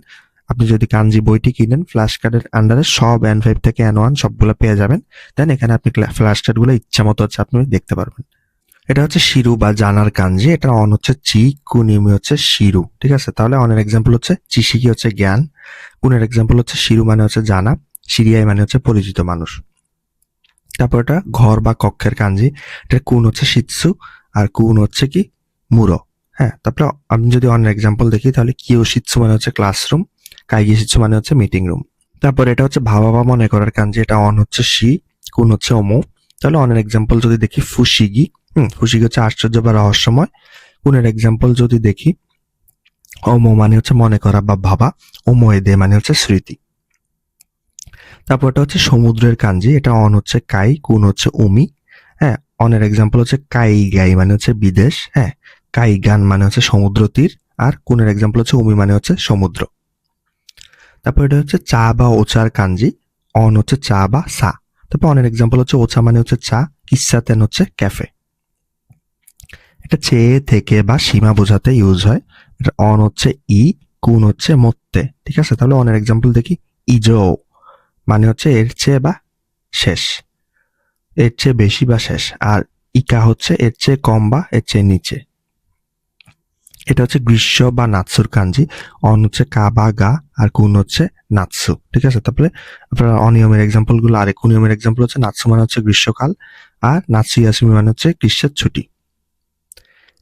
A: আপনি যদি কাঞ্জি বইটি কিনেন, ফ্ল্যাশ কার্ডের আন্ডারে সব N5 থেকে N1 সবগুলো পেয়ে যাবেন। দেন এখানে আপনি ফ্ল্যাশ কার্ডগুলো ইচ্ছা মতো হচ্ছে আপনি দেখতে পারবেন। এটা হচ্ছে শিরু বা জানার কাঞ্জি। এটা অন হচ্ছে চি, কুনিমি হচ্ছে শিরু, ঠিক আছে। তাহলে অনের এক্সাম্পল হচ্ছে চিশিকি হচ্ছে জ্ঞান, কুনের এক্সাম্পল হচ্ছে শিরু মানে হচ্ছে জানা, সিরিয়াই মানে হচ্ছে পরিচিত মানুষ। তারপর এটা ঘর বা কক্ষের কাঞ্জি। এটা কুন হচ্ছে শিৎসু, আর কুন হচ্ছে কি মুরো, হ্যাঁ। তারপরে আমি যদি অন্য এক্সাম্পল দেখি তাহলে কিও শিৎসু মানে হচ্ছে ক্লাসরুম, কাইগি শিৎসু মানে হচ্ছে মিটিং রুম। তারপর এটা হচ্ছে ভাবা বা মনে করার কাঞ্জি। এটা অন হচ্ছে শি, কুন হচ্ছে ওমো। তাহলে অনের এক্সাম্পল যদি দেখি ফুশিগি, ফুশিগি হচ্ছে আশ্চর্য বা রহস্যময়। কুনের এক্সাম্পল যদি দেখি ওমো মানে হচ্ছে মনে করা বা ভাবা, ওমোয়েদে মানে হচ্ছে স্মৃতি। তারপর এটা হচ্ছে সমুদ্রের কাঞ্জি। এটা অন হচ্ছে কাই, কুন হচ্ছে উমি, হ্যাঁ। অনের এক্সাম্পল হচ্ছে কাই গাই মানে হচ্ছে বিদেশ, হ্যাঁ। কাই গান মানে হচ্ছে সমুদ্র তীর, আর কুনের এক্সাম্পল হচ্ছে উমি মানে হচ্ছে সমুদ্র। তারপর এটা হচ্ছে চা বা ওচার কাঞ্জি। অন হচ্ছে চা বা সা। তারপর অনের এক্সাম্পল হচ্ছে ওচা মানে হচ্ছে চা, কিসাতেন হচ্ছে ক্যাফে। এটা চেয়ে থেকে বা সীমা বোঝাতে ইউজ হয়। এটা অন হচ্ছে ই, কুন হচ্ছে মধ্যে, ঠিক আছে? তাহলে অনের এক্সাম্পল দেখি, ইজো মানে হচ্ছে এর চেয়ে বা শেষ, এর চেয়ে বেশি বা শেষ, আর ইকা হচ্ছে এর চেয়ে কম বা এর চেয়ে নিচে। এটা হচ্ছে গ্রীষ্ম বা নাৎসুর কাঞ্জি। অন হচ্ছে কা বা গা, আর কুন হচ্ছে নাৎসু, ঠিক আছে? তারপরে আপনার অনিয়মের এক্সাম্পল গুলো, আর কুনিয়মের এক্সাম্পল হচ্ছে নাৎসু মানে হচ্ছে গ্রীষ্মকাল, আর নাৎসু ইয়াসুমি মানে হচ্ছে গ্রীষ্মের ছুটি।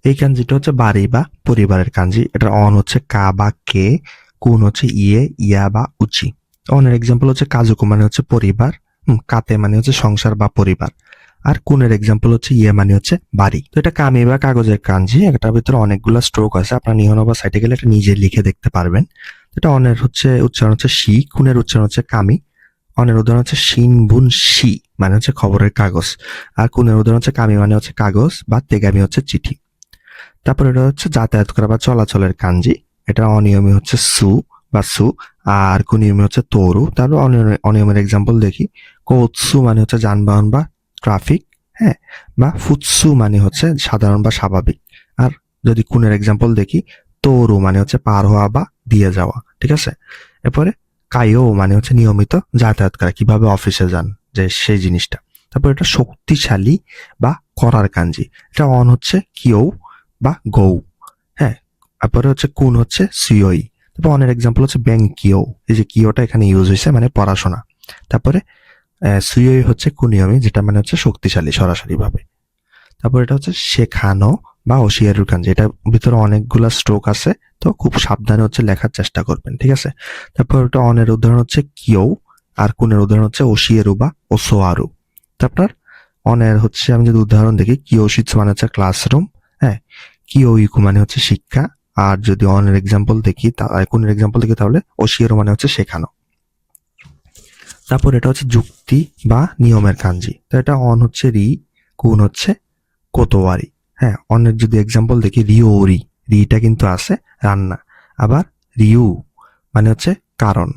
A: এই কাঞ্জিটা হচ্ছে বাড়ি বা পরিবারের কাঞ্জি। এটার অন হচ্ছে কা বা কে, কুন হচ্ছে ইয়ে, ইয়া বা উচি। অনের এক্সাম্পল হচ্ছে কাজুকু মানে হচ্ছে পরিবার, কাতে মানে হচ্ছে সংসার বা পরিবার, আর কুনের এক্সাম্পল হচ্ছে ইয়ে মানে হচ্ছে বাড়ি। তো এটা কামি বা কাগজের কাঞ্জি। এটার ভিতরে অনেকগুলো স্ট্রোক আছে, আপনার নিহন বা সাইটে গেলে এটা নিজে লিখে দেখতে পারবেন। এটা অনের হচ্ছে উচ্চারণ হচ্ছে শি, কুনের উচ্চারণ হচ্ছে কামি। অনের উদাহরণ হচ্ছে শিন বুন শি মানে হচ্ছে খবরের কাগজ, আর কুনের উদাহরণ হচ্ছে কামি মানে হচ্ছে কাগজ বা তেগামি হচ্ছে চিঠি। তারপর এটা হচ্ছে যাতায়াত করা বা চলাচলের কাঞ্জি। এটা অনিয়মী হচ্ছে সু বা সু, আর কুনিয়মী হচ্ছে তোরু। তারপর অনিয়মের এক্সাম্পল দেখি, কোৎসু মানে হচ্ছে যানবাহন বা ট্রাফিক, হ্যাঁ, বা ফুৎসু মানে হচ্ছে সাধারণ বা স্বাভাবিক। আর যদি কুনের এক্সাম্পল দেখি, তোরু মানে হচ্ছে পার হওয়া বা দিয়ে যাওয়া, ঠিক আছে? এরপরে কাইও মানে হচ্ছে নিয়মিত যাতায়াত করা, কিভাবে অফিসে যান যে সেই জিনিসটা। তারপর এটা শক্তিশালী বা করার কাঞ্জি। এটা অন হচ্ছে কিও বা গৌ, হ্যাঁ। তারপরে হচ্ছে কুন হচ্ছে সিওই। তারপর অনের এক্সাম্পল হচ্ছে ব্যাং কিও, এই যে কিওটা এখানে ইউজ হয়েছে মানে পড়াশোনা। তারপরে সুইওই হচ্ছে কুনিয়মি, যেটা মানে হচ্ছে শক্তিশালী সরাসরি ভাবে। তারপর এটা হচ্ছে শেখানো বা ওশিয়ারুর কাঞ্জি। এটার ভিতরে অনেকগুলা স্ট্রোক আছে, তো খুব সাবধানে হচ্ছে লেখার চেষ্টা করবেন, ঠিক আছে? তারপর এটা অনের উদাহরণ হচ্ছে কিও, আর কুনের উদাহরণ হচ্ছে ওশিয়ারু বা ওসোয়ারু। তারপর অনের হচ্ছে আমি যদি উদাহরণ দেখি, কিওশিৎসু মানে হচ্ছে ক্লাসরুম, হ্যাঁ, কিওইকু মানে হচ্ছে শিক্ষা। আর যদি অনের এক্সাম্পল দেখি, কুনের এক্সাম্পল দেখি, তাহলে ওশিয়ারু মানে হচ্ছে শেখানো। তারপর এটা হচ্ছে যুক্তি বা নিয়মের কাঞ্জি। তো এটা অন হচ্ছে রি, কুন হচ্ছে কোতোয়ারি, হ্যাঁ। অনেক যদি এক্সাম্পল দেখি, রিওরি, রিটা কিন্তু আছে রান্না, আবার রিউ মানে হচ্ছে কারণ।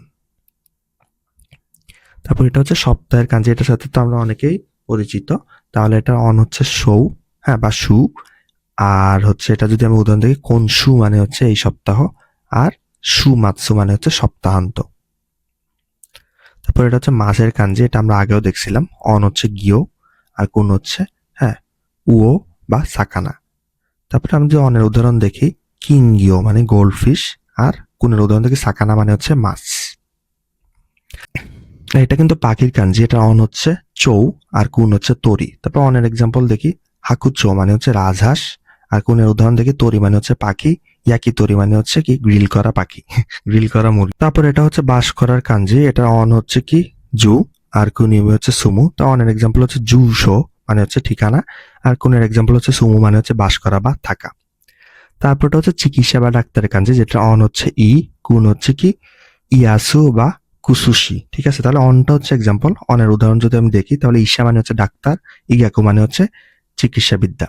A: তারপর এটা হচ্ছে সপ্তাহের কাঞ্জি। এটার সাথে তো আমরা অনেকেই পরিচিত। তাহলে এটা অন হচ্ছে সৌ, হ্যাঁ, বা সু। আর হচ্ছে এটা যদি আমি উদাহরণ দেখি, কোন সু মানে হচ্ছে এই সপ্তাহ, আর সু মাতসু মানে হচ্ছে সপ্তাহান্ত। তারপর এটা হচ্ছে মাসের কাঞ্জি। এটা আমরা আগেও দেখছিলাম। অন হচ্ছে গিও, আর কোন হচ্ছে, হ্যাঁ, উও বা সাকানা। তারপরে আমি যদি অনের উদাহরণ দেখি, কিঙ্গিও মানে গোল্ড ফিশ, আর কুনের উদাহরণ দেখি সাকানা মানে হচ্ছে মাছ। এটা কিন্তু পাখির কাঞ্জি। এটা অন হচ্ছে চৌ, আর কুন হচ্ছে তরি। তারপর অনের এক্সাম্পল দেখি, হাকুচো মানে হচ্ছে রাজহাঁস, আর কুনের উদাহরণ দেখি, তরি মানে হচ্ছে পাখি, ইয়াকি তরি মানে হচ্ছে কি গ্রিল করা পাখি, গ্রিল করা মুরগি। তারপর এটা হচ্ছে বাস করার কাঞ্জি। এটা অন হচ্ছে কি জু, আর কুনিয়মি হচ্ছে সুমু। তা অনের এক্সাম্পল হচ্ছে জু শো মানে হচ্ছে ঠিকানা, আর কুনের এক্সাম্পল হচ্ছে সুমু মানে হচ্ছে বাস করা বা থাকা। তারপরটা হচ্ছে চিকিৎসা বা ডাক্তারের কাঞ্জি, যেটা অন হচ্ছে ই, কুন হচ্ছে কি ইয়াসু বা কুসুশি, ঠিক আছে? তাহলে অনটা হচ্ছে এক্সাম্পল। অনের উদাহরণ যদি আমি দেখি, তাহলে ঈশা মানে হচ্ছে ডাক্তার, ইগাকু মানে হচ্ছে চিকিৎসা বিদ্যা।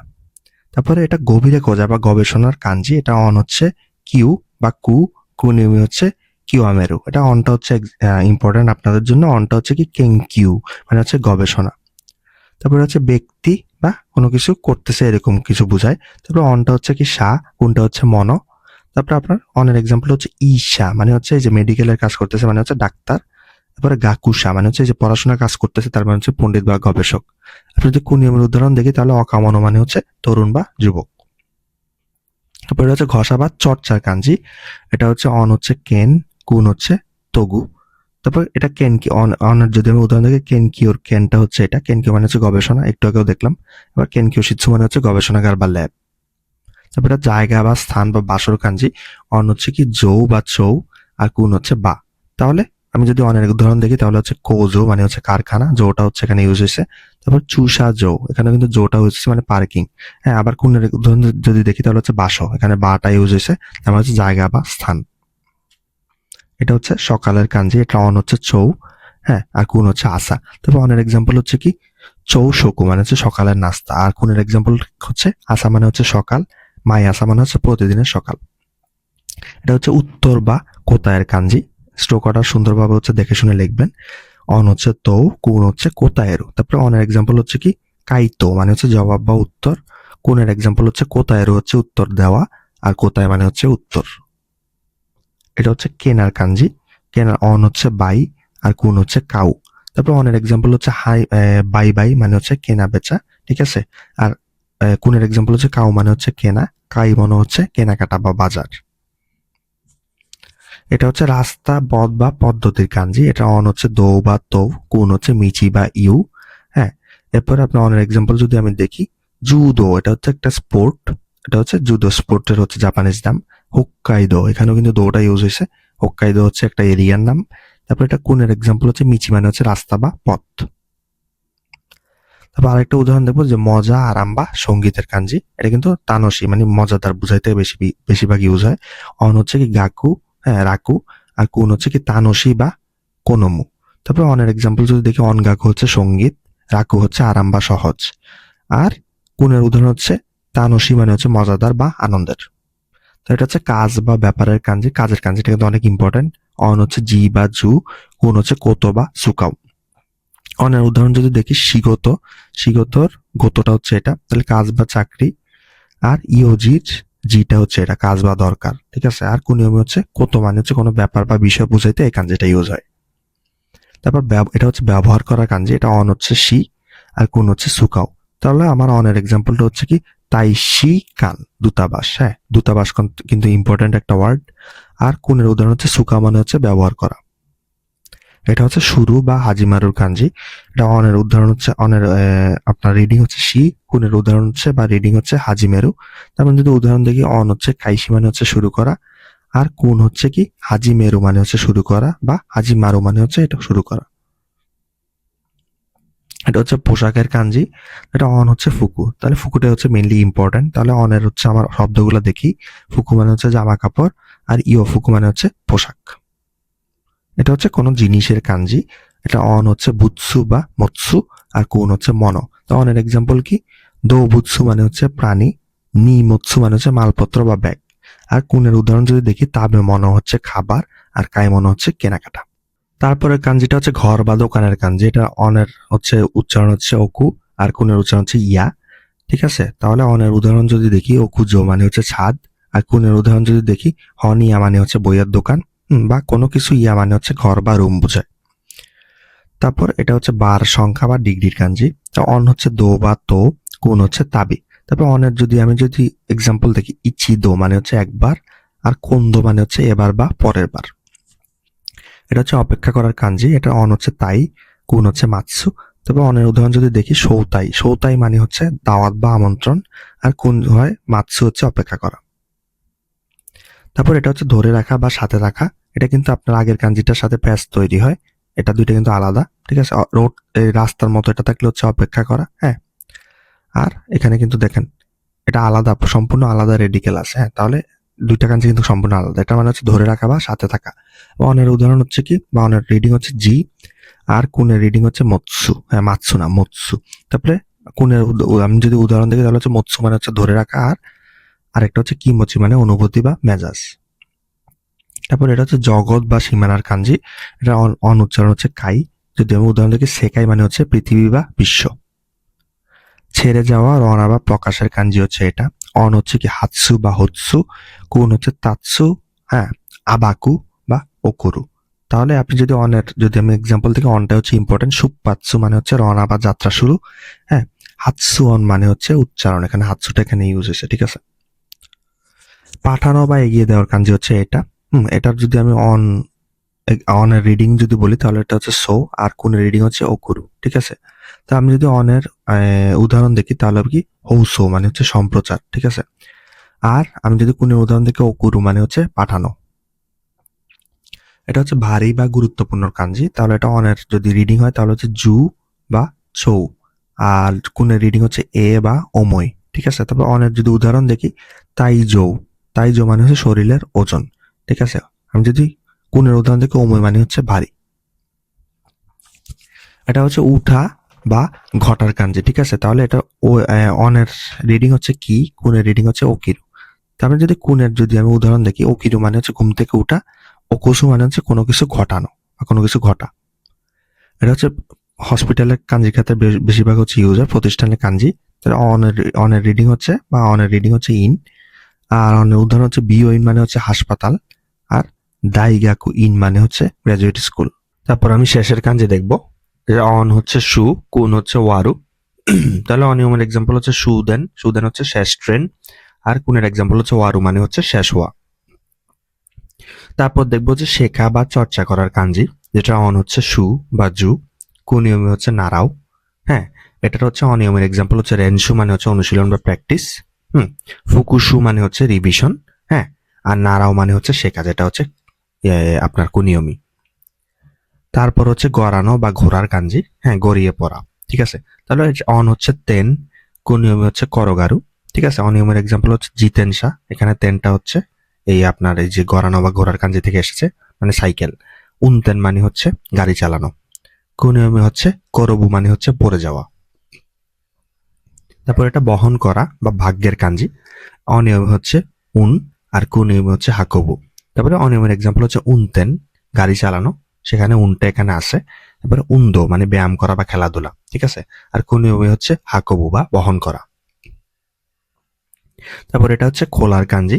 A: তারপরে এটা গভীরে খোঁজা বা গবেষণার কাঞ্জি। এটা অন হচ্ছে কিউ বা কুনিমি হচ্ছে কিউআমেরু। এটা অনটা হচ্ছে ইম্পর্টেন্ট আপনাদের জন্য। অনটা হচ্ছে কি কেনকিউ মানে হচ্ছে গবেষণা। তারপরে হচ্ছে ব্যক্তি বা কোনো কিছু করতেছে এরকম কিছু বোঝায়। তারপরে অনটা হচ্ছে কি সা, কোনটা হচ্ছে মন। তারপরে আপনার অনের এক্সাম্পল হচ্ছে ঈশা মানে হচ্ছে এই যে মেডিকেলের কাজ করতেছে মানে হচ্ছে ডাক্তার। তারপরে গাকুশা মানে হচ্ছে এই যে পড়াশোনার কাজ করতেছে তার মানে হচ্ছে পণ্ডিত বা গবেষক। আপনি যদি কুনিয়মের উদাহরণ দেখি, তাহলে অকামনো মানে হচ্ছে তরুণ বা যুবক। তারপরে হচ্ছে ঘষা বা চর্চার কাঞ্জি। এটা হচ্ছে অন হচ্ছে কেন, কুন হচ্ছে তগু। তারপর এটা কেন কি, অনের যদি আমি উদাহরণ দেখি, কেন কিওর কেনটা হচ্ছে এটা, কেন কিও মানে হচ্ছে গবেষণা, একটু আগেও দেখলাম। এবার কেন কিও শিৎসু মানে হচ্ছে গবেষণাগার বা ল্যাব। তারপর এটা জায়গা বা স্থান বা বাসর কাঞ্জি। অন হচ্ছে কি জৌ বা চৌ, আর কুন হচ্ছে বা। তাহলে আমি যদি অনেক উদাহরণ দেখি, তাহলে হচ্ছে কোজো মানে হচ্ছে কারখানা, জোটা হচ্ছে এখানে ইউজ হয়েছে। তারপর চুষা জো, এখানে কিন্তু জোটা হচ্ছে মানে পার্কিং, হ্যাঁ। আবার কোন উদাহরণ যদি দেখি, তাহলে হচ্ছে বাসো, এখানে বাটা ইউজ হয়েছে, তার মানে হচ্ছে জায়গা বা স্থান। এটা হচ্ছে সকালের কাঞ্জি। এটা অন হচ্ছে চৌ, হ্যাঁ, আর কুন হচ্ছে আসা। তারপর অনের এক্সাম্পল হচ্ছে কি চৌ শকু মানে হচ্ছে সকালের নাস্তা, আর কুনের এক্সাম্পল হচ্ছে আসা মানে হচ্ছে সকাল, মাই আসা মানে হচ্ছে প্রতিদিনের সকাল। এটা হচ্ছে উত্তর বা কোতায়ের কাঞ্জি। স্ট্রোক অর্ডার সুন্দরভাবে হচ্ছে দেখে শুনে লিখবেন। অন হচ্ছে তো, কুন হচ্ছে কোতায়েরু। তারপরে অনের এক্সাম্পল হচ্ছে কি কাইতো মানে হচ্ছে জবাব বা উত্তর, কুনের এক্সাম্পল হচ্ছে কোতায়েরু হচ্ছে উত্তর দেওয়া, আর কোতায় মানে হচ্ছে উত্তর। এটা হচ্ছে কেনার কাঞ্জি, কেনার অন হচ্ছে বাই আর কুন হচ্ছে কাউ। তারপর অনের এক্সাম্পল হচ্ছে বাই বাই মানে হচ্ছে কেনা বেচা, ঠিক আছে। আর কুনের এক্সাম্পল হচ্ছে কাউ মানে হচ্ছে কেনা, কাই মানে হচ্ছে কেনাকাটা বা বাজার। এটা হচ্ছে রাস্তা, পথ বা পদ্ধতির কাঞ্জি। এটা অন হচ্ছে দো বা তো, কুন হচ্ছে মিচি বা ইউ। হ্যাঁ, এরপরে আপনার অনের এক্সাম্পল যদি আমি দেখি, জুদো এটা হচ্ছে একটা স্পোর্ট, এটা হচ্ছে জুদো স্পোর্টের হচ্ছে জাপানিজ নাম। হোক্কাইদো, এখানেও কিন্তু দোটা ইউজ হয়েছে। হোক্কাইদো হচ্ছে একটা এরিয়ার নাম। তারপর এটা কুনের এক্সাম্পল হচ্ছে মিচি মানে হচ্ছে রাস্তা বা পথ। তারপর আরেকটা উদাহরণ দেখবো যে মজা, আরাম বা সঙ্গীতের কাঞ্জি। এটা কিন্তু তানসি মানে মজাদার বুঝাইতে বেশিরভাগ ইউজ হয়। অন হচ্ছে কি গাকু, হ্যাঁ রাকু, আর কুন হচ্ছে কি তানসি বা কোনোমু। তারপর অনের এক্সাম্পল যদি দেখি, অন গাকু হচ্ছে সঙ্গীত, রাকু হচ্ছে আরাম বা সহজ, আর কুনের উদাহরণ হচ্ছে তানসি মানে হচ্ছে মজাদার বা আনন্দের। তো এটা হচ্ছে কাজ বা ব্যাপারের কাঞ্জি, কাজের কাঞ্জি, এটা কিন্তু অনেক ইম্পর্টেন্ট। অন হচ্ছে জি বা জু, কুন হচ্ছে কোতো বা সুকাও। অনের উদাহরণ যদি দেখি, শিগত, শিগতর গতটা হচ্ছে এটা, তাহলে কাজ বা চাকরি। আর ইওজির জিটা হচ্ছে এটা কাজ বা দরকার, ঠিক আছে। আর কুনিয়মি হচ্ছে কত মানে হচ্ছে কোনো ব্যাপার বা বিষয় বুঝাইতে এই কাঞ্জিটা ইউজ হয়। তারপর এটা হচ্ছে ব্যবহার করা কাঞ্জি, এটা অন হচ্ছে শি আর কুন হচ্ছে সুকাও। তাহলে আমার অনের এক্সাম্পলটা হচ্ছে কি তাই শি কান, দূতাবাস। হ্যাঁ, দূতাবাস কিন্তু ইম্পর্টেন্ট একটা ওয়ার্ড। আর কুনের উদাহরণ হচ্ছে সুকা মানে হচ্ছে ব্যবহার করা। এটা হচ্ছে শুরু বা হাজিমারুর কাঞ্জি। এটা অনের উদাহরণ হচ্ছে অনের আপনার রিডিং হচ্ছে শি, কুনের উদাহরণ হচ্ছে বা রিডিং হচ্ছে হাজিমেরু। তারপর যদি উদাহরণ দেখি, অন হচ্ছে কাইশি মানে হচ্ছে শুরু করা, আর কুন হচ্ছে কি হাজিমেরু মানে হচ্ছে শুরু করা, বা হাজিমারু মানে হচ্ছে এটা শুরু করা। এটা হচ্ছে পোশাকের কাঞ্জি। এটা অন হচ্ছে ফুকু, তাহলে ফুকুটা হচ্ছে মেইনলি ইম্পর্টেন্ট। তাহলে অনের হচ্ছে আমার শব্দগুলো দেখি, ফুকু মানে হচ্ছে জামা কাপড়, আর ইও ফুকু মানে হচ্ছে পোশাক। এটা হচ্ছে কোনো জিনিসের কাঞ্জি। এটা অন হচ্ছে বুৎসু বা মৎসু, আর কুন হচ্ছে মনো। তো অনের এক্সাম্পল কি, দো বুৎসু মানে হচ্ছে প্রাণী, নি মৎসু মানে হচ্ছে মালপত্র বা ব্যাগ। আর কুনের উদাহরণ যদি দেখি, তাবে মনো হচ্ছে খাবার, আর কাই মনো হচ্ছে কেনাকাটা। তারপরে কাঞ্জিটা হচ্ছে ঘর বা দোকানের কাঞ্জি। এটা অনের হচ্ছে উচ্চারণ হচ্ছে ওকু, আর কুনের উচ্চারণ হচ্ছে ইয়া, ঠিক আছে। তাহলে অনের উদাহরণ যদি দেখি, ওকুজো মানে হচ্ছে ছাদ, আর কুনের উদাহরণ যদি দেখি, হনিয়া মানে হচ্ছে বইয়ের দোকান, বা কোনো কিছু, ইয়া মানে হচ্ছে ঘর বা রুম বোঝায়। তারপর এটা হচ্ছে বার, সংখ্যা বা ডিগ্রির কাঞ্জি। তো অন হচ্ছে দো বা তো, কুন হচ্ছে তাবি। তারপর অনের আমি যদি এক্সাম্পল দেখি, ইচি দো মানে হচ্ছে একবার, আর কোন্দো মানে হচ্ছে এবার বা পরের বার। এটা হচ্ছে অপেক্ষা করার কাঞ্জি। এটা অন হচ্ছে তাই, কুন হচ্ছে মাতসু। তবে অনের উদাহরণ যদি দেখি, সৌতাই, সৌতাই মানে হচ্ছে দাওয়াত বা আমন্ত্রণ, আর কুন হয় মাতসু হচ্ছে অপেক্ষা করা। তারপর এটা হচ্ছে ধরে রাখা বা সাথে রাখা। এটা কিন্তু আপনার আগের কাঞ্জিটার সাথে প্যাচ তৈরি হয়, এটা দুইটা কিন্তু আলাদা, ঠিক আছে। রোড, এই রাস্তার মতো এটা থাকলে হচ্ছে অপেক্ষা করা, হ্যাঁ। আর এখানে কিন্তু দেখেন এটা আলাদা, সম্পূর্ণ আলাদা রেডিকেল আছে, হ্যাঁ। তাহলে দুইটা কাঞ্জি কিন্তু সম্পূর্ণ আলাদা। এটা মানে হচ্ছে ধরে রাখা বা সাথে থাকা। অনের উদাহরণ হচ্ছে কি, বা অনের রিডিং হচ্ছে জি, আর কুনের রিডিং হচ্ছে মৎসু, হ্যাঁ মাতসু না মৎসু। তারপরে কুনের আমি যদি উদাহরণ দেখি, তাহলে হচ্ছে মৎসু মানে হচ্ছে ধরে রাখা, আর আরেকটা হচ্ছে কিমোচি মানে অনুভূতি বা মেজাজ। তারপর এটা হচ্ছে জগৎ বা সীমানার কাঞ্জি। এটা অন উচ্চারণ হচ্ছে কাই। যদি আমি উদাহরণ দেখি, সেকাই মানে হচ্ছে পৃথিবী বা বিশ্ব। ছেড়ে যাওয়া, রওনা বা প্রকাশের কাঞ্জি হচ্ছে এটা। অন হচ্ছে কি হাতসু বা হৎসু, কুন হচ্ছে তাৎসু, হ্যাঁ আবাকু বা ওকুরু। তাহলে আপনি যদি আমি এক্সাম্পল থেকে, অনটা হচ্ছে ইম্পর্টেন্ট, সুপাতসু মানে হচ্ছে রওনা বা যাত্রা শুরু, হ্যাঁ। হাতসু অন মানে হচ্ছে উচ্চারণ, এখানে হাতসুটা এখানে ইউজ হয়েছে, ঠিক আছে। পাঠানো বা এগিয়ে দেওয়ার কাঞ্জি হচ্ছে এটা। এটার যদি আমি অনের রিডিং যদি বলি, তাহলে এটা হচ্ছে সো, আর কোন রিডিং হচ্ছে ওকুরু, ঠিক আছে। তো আমি যদি অনের উদাহরণ দেখি, তাহলে কি হৌসো মানে হচ্ছে সম্প্রচার, ঠিক আছে। আর আমি যদি কোন উদাহরণ দেখি, ওকুরু মানে হচ্ছে পাঠানো। এটা হচ্ছে ভারী বা গুরুত্বপূর্ণ কাঞ্জি। তাহলে এটা অনের যদি রিডিং হয়, তাহলে হচ্ছে জু বা চৌ, আর কোনের রিডিং হচ্ছে এ বা ওমই, ঠিক আছে। তারপর অনের যদি উদাহরণ দেখি, তাইজৌ, তাইজৌ মানে হচ্ছে শরীরের ওজন, ঠিক আছে। আমি যদি কোনের উদাহরণ দেখি, ওমই মানে হচ্ছে ভারী। এটা হচ্ছে উঠা বা ঘটার কাঞ্জি, ঠিক আছে। তাহলে এটা অনের রিডিং হচ্ছে কি, কুনের রিডিং হচ্ছে ওকিরু। তারপরে যদি আমি উদাহরণ দেখি, ওকিরু মানে হচ্ছে ঘুম থেকে উঠা, ওকোসু মানে হচ্ছে কোনো কিছু ঘটানো বা কোনো কিছু ঘটা। এটা হচ্ছে হসপিটালের কাঞ্জির ক্ষেত্রে বেশিরভাগ হচ্ছে ইউজ হয়, প্রতিষ্ঠানের কাঞ্জি। তাহলে অনের রিডিং হচ্ছে ইন, আর অনের উদাহরণ হচ্ছে বিও ইন মানে হচ্ছে হাসপাতাল, আর দাইগাকু ইন মানে হচ্ছে গ্র্যাজুয়েট স্কুল। তারপর আমি শেষের কাঞ্জি দেখব। অন হচ্ছে শু, কুন হচ্ছে ওয়ারু। তাহলে অনিয়মের এক্সাম্পল হচ্ছে সুদেন, সুদেন হচ্ছে শেষ ট্রেন, আর কুনের এক্সাম্পল হচ্ছে ওয়ারু মানে হচ্ছে শেষ হওয়া। তারপর দেখবো যে শেখা বা চর্চা করার কাঞ্জি, যেটা অন হচ্ছে সু বা জু, কুনিয়মে হচ্ছে নারাও। হ্যাঁ, এটার হচ্ছে অনিয়মের এক্সাম্পল হচ্ছে রেনশু মানে হচ্ছে অনুশীলন বা প্র্যাকটিস। ফুকুশু মানে হচ্ছে রিভিশন। হ্যাঁ, আর নারাও মানে হচ্ছে শেখা, যেটা হচ্ছে আপনার কুনিয়মি। তারপর হচ্ছে গড়ানো বা ঘোরার কাঞ্জি, হ্যাঁ, গড়িয়ে পড়া। ঠিক আছে, তাহলে অন হচ্ছে তেন, কুনিয়মি হচ্ছে করগারু। ঠিক আছে, অনিয়মের এক্সাম্পল হচ্ছে জিতেনশা, এখানে তেনটা হচ্ছে এই আপনার এই যে গড়ানো বা ঘোরার কাঞ্জি থেকে এসেছে, মানে সাইকেল। উনতেন মানে হচ্ছে গাড়ি চালানো। কুনিয়মি হচ্ছে করবু মানে হচ্ছে পড়ে যাওয়া। তারপর এটা বহন করা বা ভাগ্যের কাঞ্জি, অনিয়মে হচ্ছে উন, আর কুনিয়মে হচ্ছে হাকবু। তারপরে অনিয়মের এক্সাম্পল হচ্ছে উনতেন, গাড়ি চালানো, সেখানে উনটা এখানে আসে। তারপরে উন্দো মানে ব্যায়াম করা বা খেলাধুলা। ঠিক আছে, আর কুনিয়মে হচ্ছে হাকবু বা বহন করা। তারপর এটা হচ্ছে খোলার কাঞ্জি,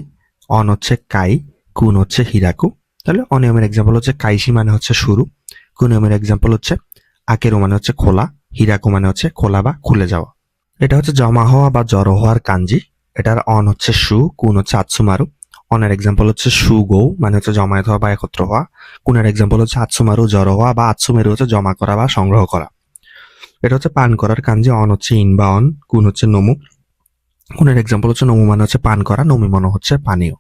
A: অন হচ্ছে কাই, কুন হচ্ছে হিরাকু। তাহলে অনিয়মের এক্সাম্পল হচ্ছে কাইশি মানে হচ্ছে শুরু, কুনিয়মের এক্সাম্পল হচ্ছে আকেরু মানে হচ্ছে খোলা, হিরাকু মানে হচ্ছে খোলা বা খুলে যাওয়া। এটা হচ্ছে জমা হওয়া বা জড়ো হওয়ার কাঞ্জি, এটার অন হচ্ছে সু, কুন হচ্ছে আতসুমারু। অনের এক্সাম্পল হচ্ছে সু গৌ মানে হচ্ছে জমায়েত হওয়া বা একত্র হওয়া, কুনের এক্সাম্পল হচ্ছে আতসুমারু জড়ো হওয়া, বা আতসুমেরু হচ্ছে জমা করা বা সংগ্রহ করা। এটা হচ্ছে পান করার কাঞ্জি, অন হচ্ছে ইন বা অন, কুন হচ্ছে নমু। কুনের এক্সাম্পল হচ্ছে নমু মানে হচ্ছে পান করা, নমি মানে হচ্ছে পানীয়।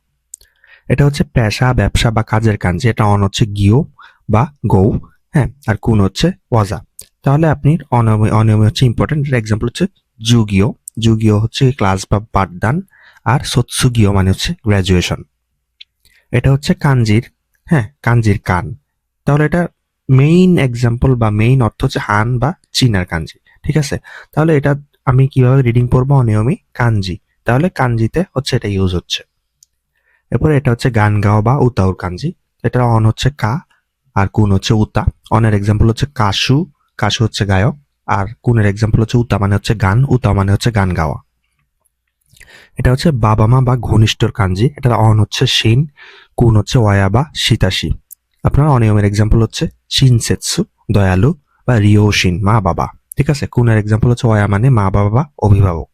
A: এটা হচ্ছে পেশা, ব্যবসা বা কাজের কাঞ্জি, এটা অন হচ্ছে গিও বা গৌ, হ্যাঁ, আর কুন হচ্ছে ওয়াজা। তাহলে আপনি অনিয়মে হচ্ছে ইম্পর্টেন্ট, এর এক্সাম্পল হচ্ছে যুগীয়, যুগীয় হচ্ছে ক্লাস বা পাঠদান, আর সৎসুগীয় মানে হচ্ছে গ্র্যাজুয়েশন। এটা হচ্ছে কাঞ্জির, হ্যাঁ, কাঞ্জির কান। তাহলে এটা মেইন এক্সাম্পল বা মেইন অর্থ হচ্ছে হান বা চীনার কাঞ্জি। ঠিক আছে, তাহলে এটা আমি কিভাবে রিডিং পড়বো? অনিয়মী কাঞ্জি, তাহলে কাঞ্জিতে হচ্ছে এটা ইউজ হচ্ছে। এরপরে এটা হচ্ছে গান গাওয়া বা উতাউর কাঞ্জি, এটা অন হচ্ছে কা, আর কুন হচ্ছে উতা। অনের এক্সাম্পল হচ্ছে কাশু, কাশু হচ্ছে গায়ক, আর কুনের এক্সাম্পল হচ্ছে উতা মানে হচ্ছে গান, উতা মানে হচ্ছে গান গাওয়া। এটা হচ্ছে বাবা মা বা ঘনিষ্ঠর কাঞ্জি, এটার অন হচ্ছে শিন, কুন হচ্ছে ওয়া বা শীতাশি। আপনার অনিয়মের এক্সাম্পল হচ্ছে শিনসেৎসু, দয়ালু, বা রিওশিন মা বাবা। ঠিক আছে, কুনের এক্সাম্পল হচ্ছে ওয়া মানে মা বাবা বা অভিভাবক।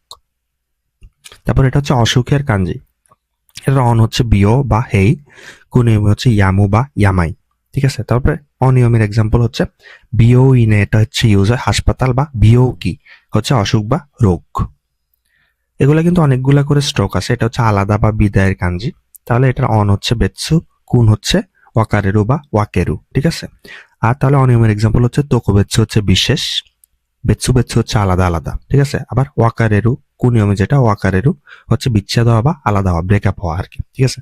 A: তারপর এটা হচ্ছে অসুখের কাঞ্জি, এটা অন হচ্ছে বিও বা হেই, কুনিয়মে হচ্ছে ইয়ামু বা ইয়ামাই। ঠিক আছে, তারপরে অনিয়মের এক্সাম্পল হচ্ছে বিও ইনে, এটা হচ্ছে ইউজ হয় হাসপাতাল, বা বিও কি হচ্ছে অসুখ বা রোগ। এগুলা কিন্তু অনেকগুলা করে স্ট্রোক আছে, এটা হচ্ছে আলাদা বা বিদায়ের কাঞ্জি। তাহলে এটার অন হচ্ছে বেতসু, কুন হচ্ছে ওয়াকারেরু বা ওয়াকেরু। ঠিক আছে, আর তাহলে অনিয়মের এক্সাম্পল হচ্ছে তোকোবেৎসু হচ্ছে বিশেষ, বেতসু বেতসু হচ্ছে আলাদা আলাদা। ঠিক আছে, আবার ওয়াকারেরু কুনিয়মে যেটা ওয়াকারেরু হচ্ছে বিচ্ছেদ হওয়া বা আলাদা হওয়া, ব্রেকআপ হওয়া আর কি। ঠিক আছে,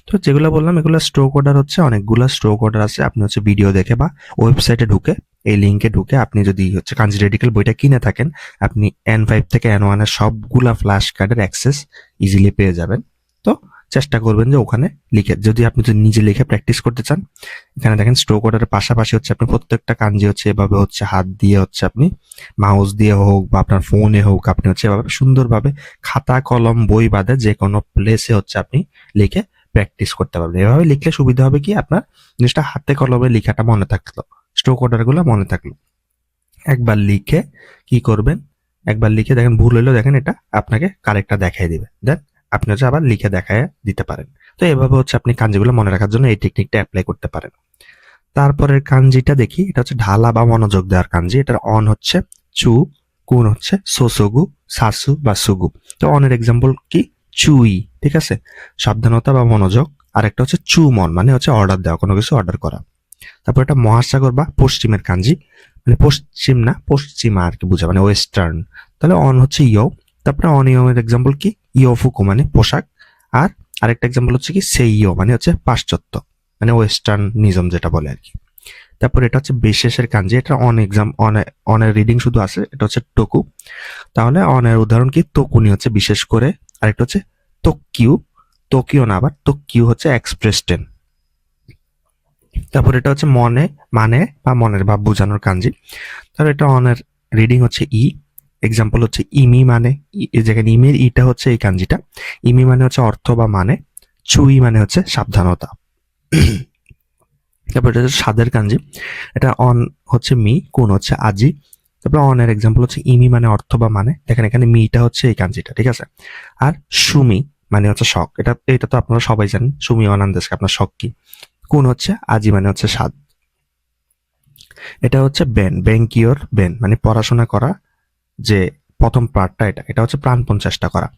A: তো যেগুলো বললাম এগুলো স্ট্রোক অর্ডার হচ্ছে, অনেকগুলো স্ট্রোক অর্ডার আছে। আপনি হচ্ছে ভিডিও দেখে বা ওয়েবসাইটে ঢুকে, এই লিঙ্কে ঢুকে আপনি যদি হচ্ছে কাঞ্জি রেডিক্যাল বইটা কিনে থাকেন, আপনি N5 থেকে N1 এর সবগুলা ফ্ল্যাশ কার্ডের অ্যাক্সেস ইজিলি পেয়ে যাবেন। তো চেষ্টা করবেন যে ওখানে লিখে, যদি আপনি যদি নিজে লিখে প্র্যাকটিস করতে চান, এখানে দেখেন স্ট্রোক অর্ডারের পাশাপাশি হচ্ছে আপনি প্রত্যেকটা কাঞ্জি হচ্ছে এভাবে হচ্ছে হাত দিয়ে হচ্ছে আপনি মাউস দিয়ে হোক বা আপনার ফোনে হোক, আপনি হচ্ছে এভাবে সুন্দরভাবে খাতা কলম বই বাদে যে কোনো প্লেসে হচ্ছে আপনি লিখে প্র্যাকটিস করতে পারবেন। এভাবে লিখলে সুবিধা হবে কি, আপনার জিনিসটা হাতে কলমে লেখাটা মনে থাকলো, স্ট্রোক অর্ডার গুলো মনে থাকলো। একবার লিখে কি করবেন, একবার লিখে দেখেন ভুল হইলেও দেখেন এটা আপনাকে কারেক্টটা দেখাই দিবে, দেন আপনি হচ্ছে আবার লিখে দেখায় দিতে পারেন। তো এভাবে হচ্ছে আপনি কাঞ্জিগুলো মনে রাখার জন্য এই টেকনিকটা অ্যাপ্লাই করতে পারেন। তারপরের কাঞ্জিটা দেখি, এটা হচ্ছে ঢালা বা মনোযোগ দেওয়ার কাঞ্জি, এটার অন হচ্ছে চু, কুন হচ্ছে সোসোগু, সাসু বা সুগু। তো অনের এক্সাম্পল কি, চুই। ঠিক আছে, সাবধানতা বা মনোযোগ। আর একটা হচ্ছে চুমন মানে হচ্ছে অর্ডার দেওয়া, কোনো কিছু অর্ডার করা। তারপর এটা মহাসাগর বা পশ্চিমের কাঞ্জি, মানে পশ্চিম না পশ্চিমা আর কি বোঝা, মানে ওয়েস্টার্ন। তাহলে অন হচ্ছে ইয়ো। তারপরে অনিয়মের এক্সাম্পল কি, ইয়োফুকু মানে পোশাক। আর আরেকটা এক্সাম্পল হচ্ছে কি সেইও মানে হচ্ছে পাশ্চাত্য, মানে ওয়েস্টার্ন নিজম যেটা বলে আর কি। তারপর এটা হচ্ছে বিশেষের কাঞ্জি, এটা অন এক্সাম অনের রিডিং শুধু আছে, এটা হচ্ছে টোকু। তাহলে অনের উদাহরণ কি, তোকুনি হচ্ছে বিশেষ করে, আরেকটা হচ্ছে তোকিউ, তোকিও না আবার তোকিউ হচ্ছে এক্সপ্রেস টেন। তারপর এটা হচ্ছে মনে মানে বা মনের ভাব বোঝানোর কাঞ্জি। তাহলে এটা অনের রিডিং হচ্ছে ই, এক্সাম্পল হচ্ছে ইমি মানে, এই জায়গায় ইমির ইটা হচ্ছে এই কাঞ্জিটা, ইমি মানে হচ্ছে অর্থ বা মানে, চুই মানে হচ্ছে সাবধানতা। তারপর এটা হচ্ছে স্বাদের কাঞ্জি, এটা অন হচ্ছে মি, কুন হচ্ছে আজি। তারপর অনের এক্সাম্পল হচ্ছে ইমি মানে অর্থ বা মানে, দেখেন এখানে মিটা হচ্ছে এই কাঞ্জিটা, ঠিক আছে। আর সুমি মানে হচ্ছে শখ, এটা এটা তো আপনারা সবাই জানেন, সুমি অনান্দেশকে আপনার শখ কি। কুন হচ্ছে আজি মানে হচ্ছে স্বাদ। এটা হচ্ছে বেন, বেঙ্কিওর বেন মানে পড়াশোনা করা, যে প্রথম পার্টটা এটা এটা হচ্ছে প্রাণপণ চেষ্টা করা।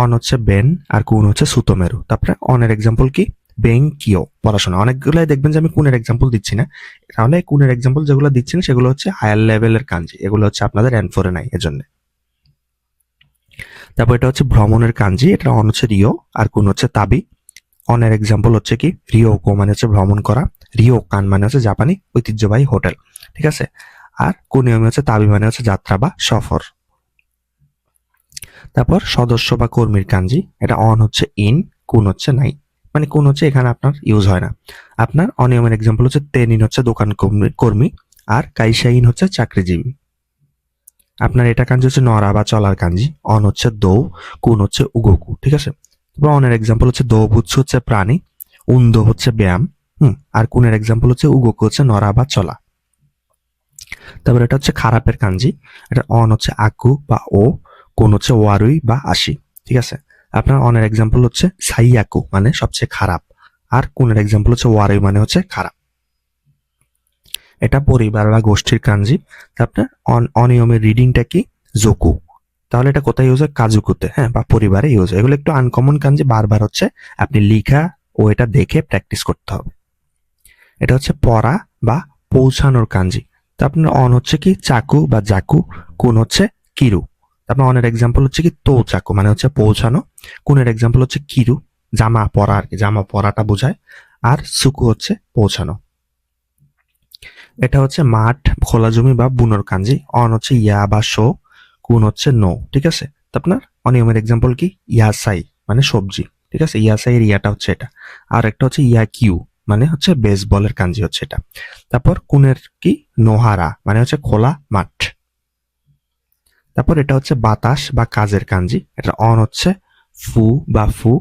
A: অন হচ্ছে বেন আর কুন হচ্ছে সুতোমেরু। তারপরে অনের এক্সাম্পল কি, বেং কিও পড়াশোনা। অনেকগুলাই দেখবেন যে আমি কুনের এক্সাম্পল দিচ্ছি না, তাহলে কুনের এক্সাম্পল যেগুলো দিচ্ছি না সেগুলো হচ্ছে হায়ার লেভেলের কাঞ্জি, এগুলো হচ্ছে আপনাদের N4 নাই এজন্য। তারপর এটা হচ্ছে ভ্রমণের কাঞ্জি, এটা অন হচ্ছে রিও আর কুন হচ্ছে তাবি। অনের এক্সাম্পল হচ্ছে কি রিওকো মানে হচ্ছে ভ্রমণ করা, রিও কান মানে হচ্ছে জাপানি ঐতিহ্যবাহী হোটেল, ঠিক আছে। আর কুনিয়মি হচ্ছে তাবি মানে হচ্ছে যাত্রা বা সফর। তারপর সদস্য বা কর্মীর কাঞ্জি, এটা অন হচ্ছে ইন, কুন হচ্ছে নাই, মানে কুন হচ্ছে এখানে আপনার ইউজ হয় না। আপনার অনিয়মের এক্সাম্পল হচ্ছে তেনিন হচ্ছে দোকান কর্মী আর কাইসাইন হচ্ছে চাকরিজীবী। আপনার এটা কাঞ্জি হচ্ছে নড়া বা চলার কাঞ্জি, অন হচ্ছে দৌ, কুন হচ্ছে উগোকু, ঠিক আছে। তারপর অনের এক্সাম্পল হচ্ছে দৌবুৎসু হচ্ছে প্রাণী, উন্দো হচ্ছে ব্যায়াম, আর কুনের এক্সাম্পল হচ্ছে উগোকু হচ্ছে নড়া বা চলা। তারপর এটা হচ্ছে খারাপের কাঞ্জি, এটা অন হচ্ছে আকু বা ও, কোন হচ্ছে ওয়ারুই বা আশি, ঠিক আছে। আপনার অনের এক্সাম্পল হচ্ছে সাইয়াকু মানে সবচেয়ে খারাপ, আর কোনের এক্সাম্পল হচ্ছে ওয়ারুই মানে হচ্ছে খারাপ। এটা পরিবার বা গোষ্ঠীর কাঞ্জি। আপনার অনিয়মের রিডিংটা কি জোকু, তাহলে এটা কোথায় ইউজ হয়, কাজুকুতে, হ্যাঁ, বা পরিবারে ইউজ হয়। এগুলো একটু আনকমন কাঞ্জি, বারবার হচ্ছে আপনি লিখা ও এটা দেখে প্র্যাকটিস করতে হবে। এটা হচ্ছে পড়া বা পৌঁছানোর কাঞ্জি। তো আপনার অন হচ্ছে কি চাকু বা জাকু, কোন হচ্ছে কিরু। আপনার অনের এক্সাম্পল হচ্ছে কি তো চাকু মানে হচ্ছে পৌঁছানো, কোনের এক্সাম্পল হচ্ছে কিরু জামা পরা, আর কি জামা পরাটা বোঝায়, আর সুকু হচ্ছে পৌঁছানো। এটা হচ্ছে মাঠ, খোলা জমি বা বুনোর কাঞ্জি, অন হচ্ছে ইয়া বা শো, কুন হচ্ছে নো, ঠিক আছে। তো আপনার অনিয়মের এক্সাম্পল কি ইয়াসাই মানে সবজি, ঠিক আছে, ইয়াসাই এর ইয়াটা হচ্ছে এটা। আর একটা হচ্ছে ইয়া কিউ মানে হচ্ছে বেসবলের কাঞ্জি হচ্ছে এটা। তারপর কুনের কি নোহারা মানে হচ্ছে খোলা মাঠ। তারপর এটা হচ্ছে বাতাস বা কাজের কাঞ্জি, এটা অন হচ্ছে ফু বা ফু,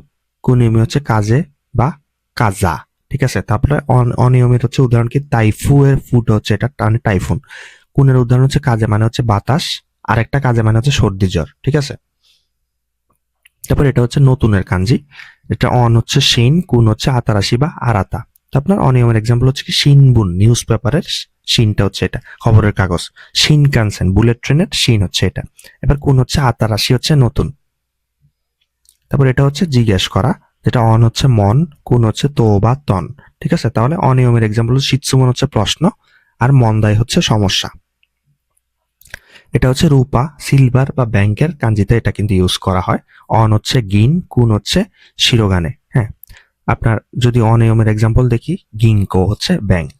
A: কুনিয়মি হচ্ছে কাজে বা কাজা, ঠিক আছে। তারপরে অনিয়মিত হচ্ছে উদাহরণ কি তাইফু এর ফুট হচ্ছে এটা মানে টাইফুন। কুনের উদাহরণ হচ্ছে কাজে মানে হচ্ছে বাতাস, আর একটা কাজে মানে হচ্ছে সর্দি জ্বর, ঠিক আছে। তারপর এটা হচ্ছে নতুনের কাঞ্জি, এটা অন হচ্ছে শিন, কুন হচ্ছে আতারাশি বা আরাতা। তো আপনার অনিয়মের এক্সাম্পল হচ্ছে কি শিনবুন নিউজ পেপারের শিনটা হচ্ছে এটা খবরের কাগজ, শিনকানসেন বুলেট ট্রেনের শিন হচ্ছে এটা। এবার কুন হচ্ছে আতারাশি হচ্ছে নতুন। তারপর এটা হচ্ছে জিজ্ঞেস করা, যেটা অন হচ্ছে মন, কুন হচ্ছে তো বা তন, ঠিক আছে। তাহলে অনিয়মের এক্সাম্পল শিৎসুমন হচ্ছে প্রশ্ন, আর মন্দাই হচ্ছে সমস্যা। এটা হচ্ছে রূপা, সিলভার বা ব্যাংকের কাঞ্জিতে এটা কিন্তু ইউজ করা হয়। অন হচ্ছে গিন, কুন হচ্ছে শিরোগানে, হ্যাঁ। আপনার যদি অনিয়মের এক্সাম্পল দেখি গিনকো হচ্ছে ব্যাংক।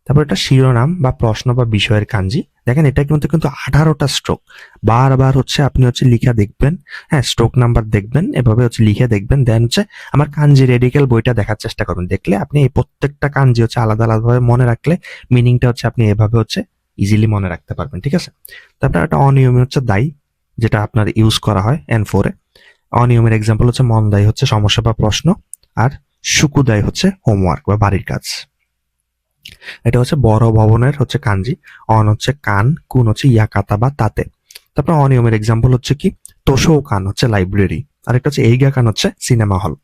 A: তারপর এটা শিরোনাম বা প্রশ্ন বা বিষয়ের কাঞ্জি, দেখেন এটা কিন্তু 18টা স্ট্রোক, বারবার হচ্ছে আপনি হচ্ছে লিখা দেখবেন, হ্যাঁ, স্ট্রোক নাম্বার দেখবেন, এভাবে হচ্ছে লিখে দেখবেন, দেন হচ্ছে আমার কাঞ্জি রেডিক্যাল বইটা দেখার চেষ্টা করবেন, দেখলে আপনি এই প্রত্যেকটা কাঞ্জি হচ্ছে আলাদা আলাদাভাবে মনে রাখলে মিনিংটা হচ্ছে আপনি এভাবে হচ্ছে ইজিলি মনে রাখতে পারবেন, ঠিক আছে। তারপর একটা অনিয়মী হচ্ছে দায়ী, যেটা আপনার ইউজ করা হয় N4 এ। অনিয়মের এক্সাম্পল হচ্ছে মন্দাই হচ্ছে সমস্যা বা প্রশ্ন, আর সুকুদাই হচ্ছে হোমওয়ার্ক বা বাড়ির কাজ। এটা হচ্ছে বড় ভবনের হচ্ছে কাঞ্জি, অন হচ্ছে কান, কুন হচ্ছে ইয়াকাতা বা তাতে। তারপর অনিয়মের এক্সাম্পল হচ্ছে কি তোশো কান হচ্ছে লাইব্রেরি, আর একটা হচ্ছে এইগা কান হচ্ছে সিনেমা হল।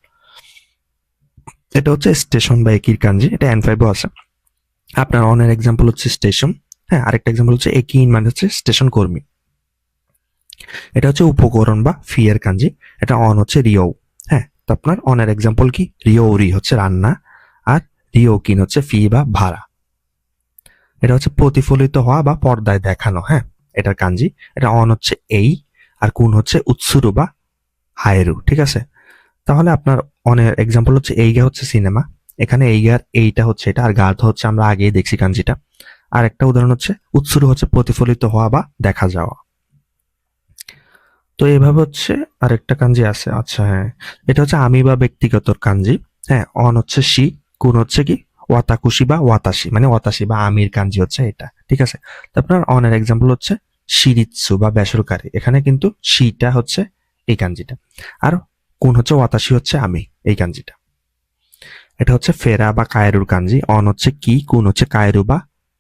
A: এটা হচ্ছে স্টেশন বা একির কাঞ্জি, এটা N5 আছে। আপনার অনের এক্সাম্পল হচ্ছে স্টেশন, হ্যাঁ, আরেকটা এক্সাম্পল হচ্ছে একিন মানে হচ্ছে স্টেশন কর্মী। এটা হচ্ছে উপকরণ বা ফি এর কাঞ্জি, এটা অন হচ্ছে রিও, হ্যাঁ। তো আপনার অনের এক্সাম্পল কি রিওরি হচ্ছে রান্না, আর রিও কিন হচ্ছে ফি বা ভাড়া। এটা হচ্ছে প্রতিফলিত হওয়া বা পর্দায় দেখানো, হ্যাঁ, এটার কাঞ্জি। এটা অন হচ্ছে এই, আর কুন হচ্ছে উৎসুরু বা হায়েরু, ঠিক আছে। তাহলে আপনার অনের এক্সাম্পল হচ্ছে এইগা হচ্ছে সিনেমা, এখানে এইগার এইটা হচ্ছে এটা, আর গার্ধ হচ্ছে আমরা আগেই দেখছি কাঞ্জিটা। আর একটা উদাহরণ হচ্ছে উৎসুরু হচ্ছে প্রতিফলিত হওয়া বা দেখা যাওয়া। তো এইভাবে হচ্ছে আরেকটা কাঞ্জি আছে, আচ্ছা হ্যাঁ, এটা হচ্ছে আমি বা ব্যক্তিগতর কাঞ্জি, হ্যাঁ। অন হচ্ছে সি, কুন হচ্ছে কি ওয়াতাকুশি বা ওয়াতাশি মানে ওয়াতাশি বা আমির কাঞ্জি হচ্ছে এটা, ঠিক আছে। তো আপনার অনের এক্সাম্পল হচ্ছে শিরিৎসু বা বেসরকারি, এখানে কিন্তু শিটা হচ্ছে এই কাঞ্জিটা, আর কুন হচ্ছে ওয়াতাশি হচ্ছে আমি এই কাঞ্জিটা। এটা হচ্ছে ফেরা বা কায়রুর কাঞ্জি। অন হচ্ছে কি, কুন হচ্ছে কায়রু বা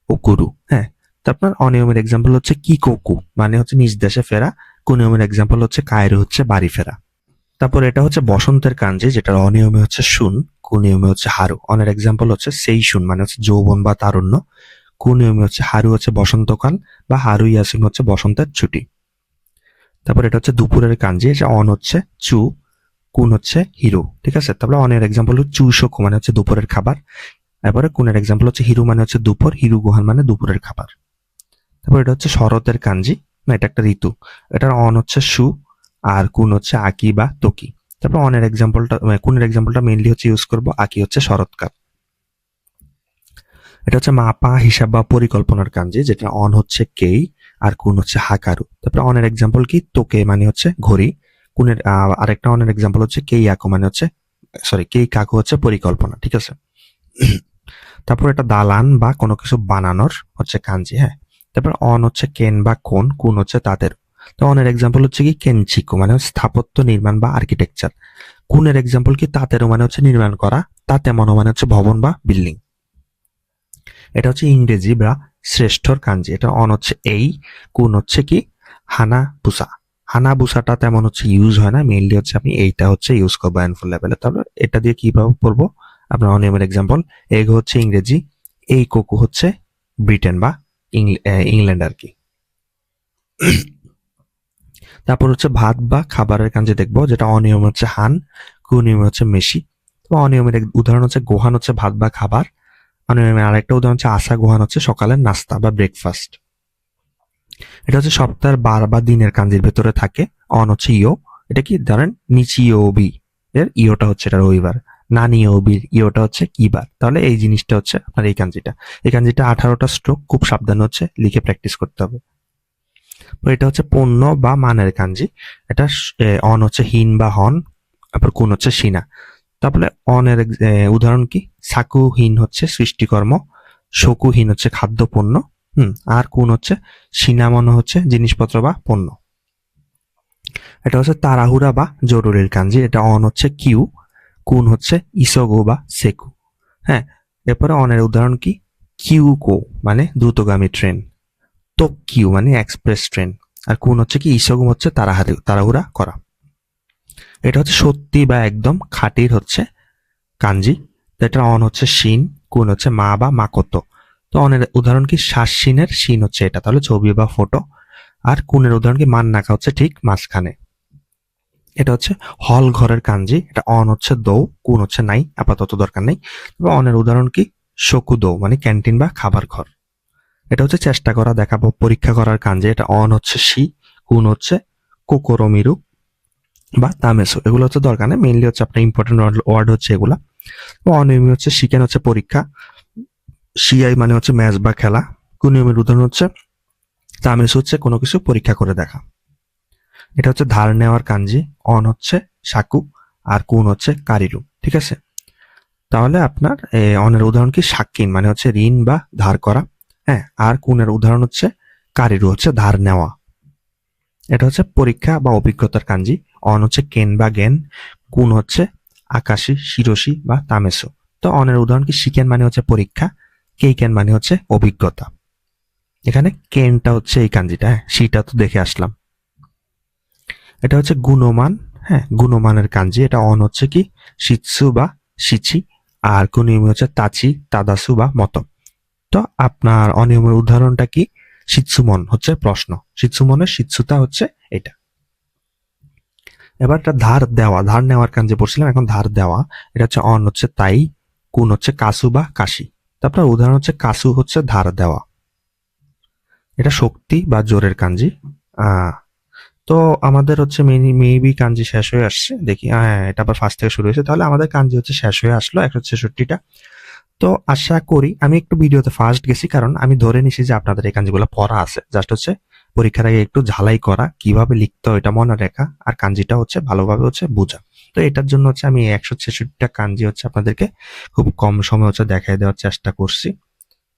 A: ওকুরু। হ্যাঁ, তো আপনার অনিয়মের এক্সাম্পল হচ্ছে কি কোকু, মানে হচ্ছে নিজ দেশে ফেরা। কুনিয়মের এক্সাম্পল হচ্ছে কায়রু হচ্ছে বাড়ি ফেরা। তারপর এটা হচ্ছে বসন্তের কাঞ্জি, যেটার অনিয়মে হচ্ছে শুন, কুনিয়মে হচ্ছে হারু। অনের এক্সাম্পল হচ্ছে সেই শুন, মানে হচ্ছে যৌবন বা তারুণ্য। কুনিয়মে হচ্ছে হারু হচ্ছে বসন্তকাল, বা হারু ইয়াসিন হচ্ছে বসন্তের ছুটি। তারপর এটা হচ্ছে দুপুরের কাঞ্জি, এটা অন হচ্ছে চু, কুন হচ্ছে হিরু। ঠিক আছে, তারপরে অনের এক্সাম্পল হচ্ছে চুশকু, মানে হচ্ছে দুপুরের খাবার। তারপরে কুনের এক্সাম্পল হচ্ছে হিরু, মানে হচ্ছে দুপুর, হিরু গুহান মানে দুপুরের খাবার। তারপর এটা হচ্ছে শরতের কাঞ্জি, না এটা একটা ঋতু। এটার অন হচ্ছে সু, আর কুন হচ্ছে আকি বা তোকি। তারপর অনের এক্সাম্পলটা, কুনের এক্সাম্পলটা মেইনলি হচ্ছে ইউজ করব, আকি হচ্ছে শরৎকাল। এটা হচ্ছে মাপা, হিসাব বা পরিকল্পনার কাঞ্জি, যেটা অন হচ্ছে কেই, আর কুন হচ্ছে হাকারু। তারপর অনের এক্সাম্পল কি, তোকে মানে হচ্ছে ঘড়ি। কুনের আরেকটা অনের এক্সাম্পল হচ্ছে কেই আকু, মানে হচ্ছে কেই কাকু হচ্ছে পরিকল্পনা। ঠিক আছে, তারপর এটা দালান বা কোনো কিছু বানানোর হচ্ছে কাঞ্জি। হ্যাঁ, তারপর অন হচ্ছে কেন বা কোন, কুন হচ্ছে তাদের। তো অনের এক্সাম্পল হচ্ছে কি কেনচিকু, মানে স্থাপত্য, নির্মাণ বা আর্কিটেকচার। কুনের এক্সাম্পল কি তাতেরও, মানে হচ্ছে নির্মাণ করা। তাতে মনো মানে হচ্ছে ভবন বা বিল্ডিং। এটা হচ্ছে ইংরেজি বা শ্রেষ্ঠর কাঞ্জি। এটা অন হচ্ছে এই, কুন হচ্ছে কি হানা বুসা। হানা বুসাটা তেমন হচ্ছে ইউজ হয় না, মেইনলি হচ্ছে আপনি এইটা হচ্ছে ইউজ করবো ফুল লেভেলে। তাহলে এটা দিয়ে কিভাবে পড়বো, আপনার অনিয়মের এক্সাম্পল, এগ হচ্ছে ইংরেজি, এই কোকু হচ্ছে ব্রিটেন বা ইংল্যান্ড আর কি। তারপর হচ্ছে ভাত বা খাবারের কাঞ্জি দেখবো, যেটা অনিয়ম হচ্ছে হান, কুনিয়ম হচ্ছে মেশি। তো অনিয়মের উদাহরণ হচ্ছে গোহান হচ্ছে ভাত বা খাবার। অনিয়মের আরেকটা উদাহরণ হচ্ছে আসা গোহান হচ্ছে সকালের নাস্তা বা ব্রেকফাস্ট। এটা হচ্ছে সপ্তাহের বার বা দিনের কাঞ্জির ভেতরে থাকে। অন হচ্ছে ইও, এটা কি ধরেন নিচি বি এর ইওটা হচ্ছে এটা রবিবার, নানি বির ইওটা হচ্ছে কি বার। তাহলে এই জিনিসটা হচ্ছে আপনার এই কাঞ্জিটা 18টা স্ট্রোক, খুব সাবধান হচ্ছে লিখে প্র্যাকটিস করতে হবে। তো এটা হচ্ছে পণ্য বা মানের কাঞ্জি। এটা অন হচ্ছে হিন বা হন, তারপর কোন হচ্ছে সিনা। তারপরে অনের উদাহরণ কি, সাকুহীন হচ্ছে সৃষ্টিকর্ম, শকুহীন হচ্ছে খাদ্যপণ্য। আর কোন হচ্ছে সিনামন হচ্ছে জিনিসপত্র বা পণ্য। এটা হচ্ছে তাড়াহুড়া বা জরুরির কাঞ্জি। এটা অন হচ্ছে কিউ, কুন হচ্ছে ইসগো বা সেকু। হ্যাঁ, এরপরে অনের উদাহরণ কি, কিউকো মানে দ্রুতগামী ট্রেন, তোকিউ মানে এক্সপ্রেস ট্রেন, আর কুন হচ্ছে কি ইসগো হচ্ছে তাড়াহুড়া করা। এটা হচ্ছে সত্যি বা একদম খাঁটির হচ্ছে কাঞ্জি। এটা অন হচ্ছে শিন, কুন হচ্ছে মা বা মাকতো। তো অনের উদাহরণ কি, শ্বাসিনের শিন হচ্ছে এটা, তাহলে ছবি বা ফটো। আর কুনের উদাহরণ কি, মান নাকা হচ্ছে ঠিক মাঝখানে। এটা হচ্ছে হল ঘরের কাঞ্জি। এটা অন হচ্ছে দৌ, কুন হচ্ছে নাই, আপাতত দরকার নেই। তবে অনের উদাহরণ কি, শকু দৌ মানে ক্যান্টিন বা খাবার ঘর। এটা হচ্ছে চেষ্টা করা, দেখাবো, পরীক্ষা করার কাঞ্জি। এটা অন হচ্ছে শি, কুন হচ্ছে কোকোরোমিরু বা তামেসো। এগুলো হচ্ছে দরকার নেই, মেইনলি হচ্ছে আপনার ইম্পর্টেন্ট ওয়ার্ড হচ্ছে এগুলা। অনিয়মি হচ্ছে শিকেন হচ্ছে পরীক্ষা, সিআই মানে হচ্ছে ম্যাচ বা খেলা। কুনিয়মের উদাহরণ হচ্ছে তামেস হচ্ছে কোনো কিছু পরীক্ষা করে দেখা। এটা হচ্ছে ধার নেওয়ার কাঞ্জি। অন হচ্ছে সাকু, আর কুন হচ্ছে কারিরু। ঠিক আছে, তাহলে আপনার অনের উদাহরণ কি, সাকিন মানে হচ্ছে ঋণ বা ধার করা। হ্যাঁ, আর কুনের উদাহরণ হচ্ছে কারিরু হচ্ছে ধার নেওয়া। এটা হচ্ছে পরীক্ষা বা অভিজ্ঞতার কাঞ্জি। অন হচ্ছে কেন বা জ্ঞান, কুন হচ্ছে আকাশী, শিরোশী বা তামেসো। তো অনের উদাহরণ কি, শিকেন মানে হচ্ছে পরীক্ষা, কেইকেন মানে হচ্ছে অভিজ্ঞতা। এখানে কেনটা হচ্ছে এই কাঞ্জিটা, হ্যাঁ সেটা তো দেখে আসলাম। এটা হচ্ছে গুণমান। হ্যাঁ, গুণমানের কাঞ্জি। এটা অন হচ্ছে কি শিৎসু বা শিচি, আর কুনিয়মি হচ্ছে তাচি, তাদাসু বা মত। তো আপনার অনিয়মের উদাহরণটা কি, শিৎসুমন হচ্ছে প্রশ্ন, শিৎসুমনের শিৎসুতা হচ্ছে এটা। এবার একটা ধার দেওয়া, ধার নেওয়ার কাঞ্জি পড়ছিলাম, এখন ধার দেওয়া। এটা হচ্ছে অন হচ্ছে তাই, কুন হচ্ছে কাসু বা কাশি। তারপর উদাহরণ হচ্ছে কাসু হচ্ছে ধার দেওয়া। এটা শক্তি বা জোরের কাঞ্জি। তো আমাদের হচ্ছে মেবি কাঞ্জি শেষ হয়ে আসছে, দেখি। হ্যাঁ, এটা আবার ফার্স্ট থেকে শুরু হয়েছে, তাহলে আমাদের কাঞ্জি হচ্ছে শেষ হয়ে আসলো 166টা। তো আশা করি, আমি একটু ভিডিওতে ফার্স্ট গেছি কারণ আমি ধরে নিছি যে আপনাদের এই কাঞ্জিগুলো পড়া আছে, জাস্ট হচ্ছে পরীক্ষার আগে একটু ঝালাই করা, কিভাবে লিখতে হয় এটা মনে রাখা, আর কাঞ্জিটা হচ্ছে ভালোভাবে হচ্ছে বোঝা। তো এটার জন্য হচ্ছে আমি 166টা কাঞ্জি হচ্ছে আপনাদেরকে খুব কম সময় হচ্ছে দেখাই দেওয়ার চেষ্টা করছি।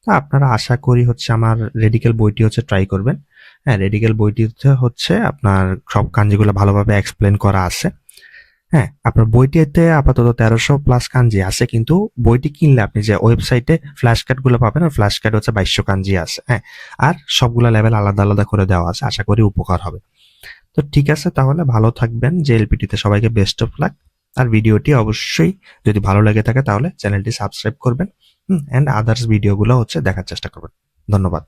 A: তা আপনারা আশা করি হচ্ছে আমার রেডিকেল বইটি হচ্ছে ট্রাই করবেন। হ্যাঁ, রেডিকেল বইটিতে হচ্ছে আপনার সব কাঞ্জিগুলো ভালোভাবে এক্সপ্লেন করা আছে। হ্যাঁ, আপনার বইটিতে আপাতত 1300 প্লাস কাঞ্জি আছে, কিন্তু বইটি কিনলে আপনি যে ওয়েবসাইটে ফ্ল্যাশ কার্ড গুলো পাবেন, ওই ফ্ল্যাশ কার্ড হচ্ছে 2200 কাঞ্জি আছে। হ্যাঁ, আর সবগুলা লেভেল আলাদা আলাদা করে দেওয়া আছে। আশা করি উপকার হবে। তো ঠিক আছে, তাহলে ভালো থাকবেন। জেএলপিটিতে সবাইকে বেস্ট অফ লাক। আর ভিডিওটি অবশ্যই যদি ভালো লেগে থাকে তাহলে চ্যানেলটি সাবস্ক্রাইব করবেন, এন্ড আদার্স ভিডিওগুলো হচ্ছে দেখার চেষ্টা করবেন। ধন্যবাদ।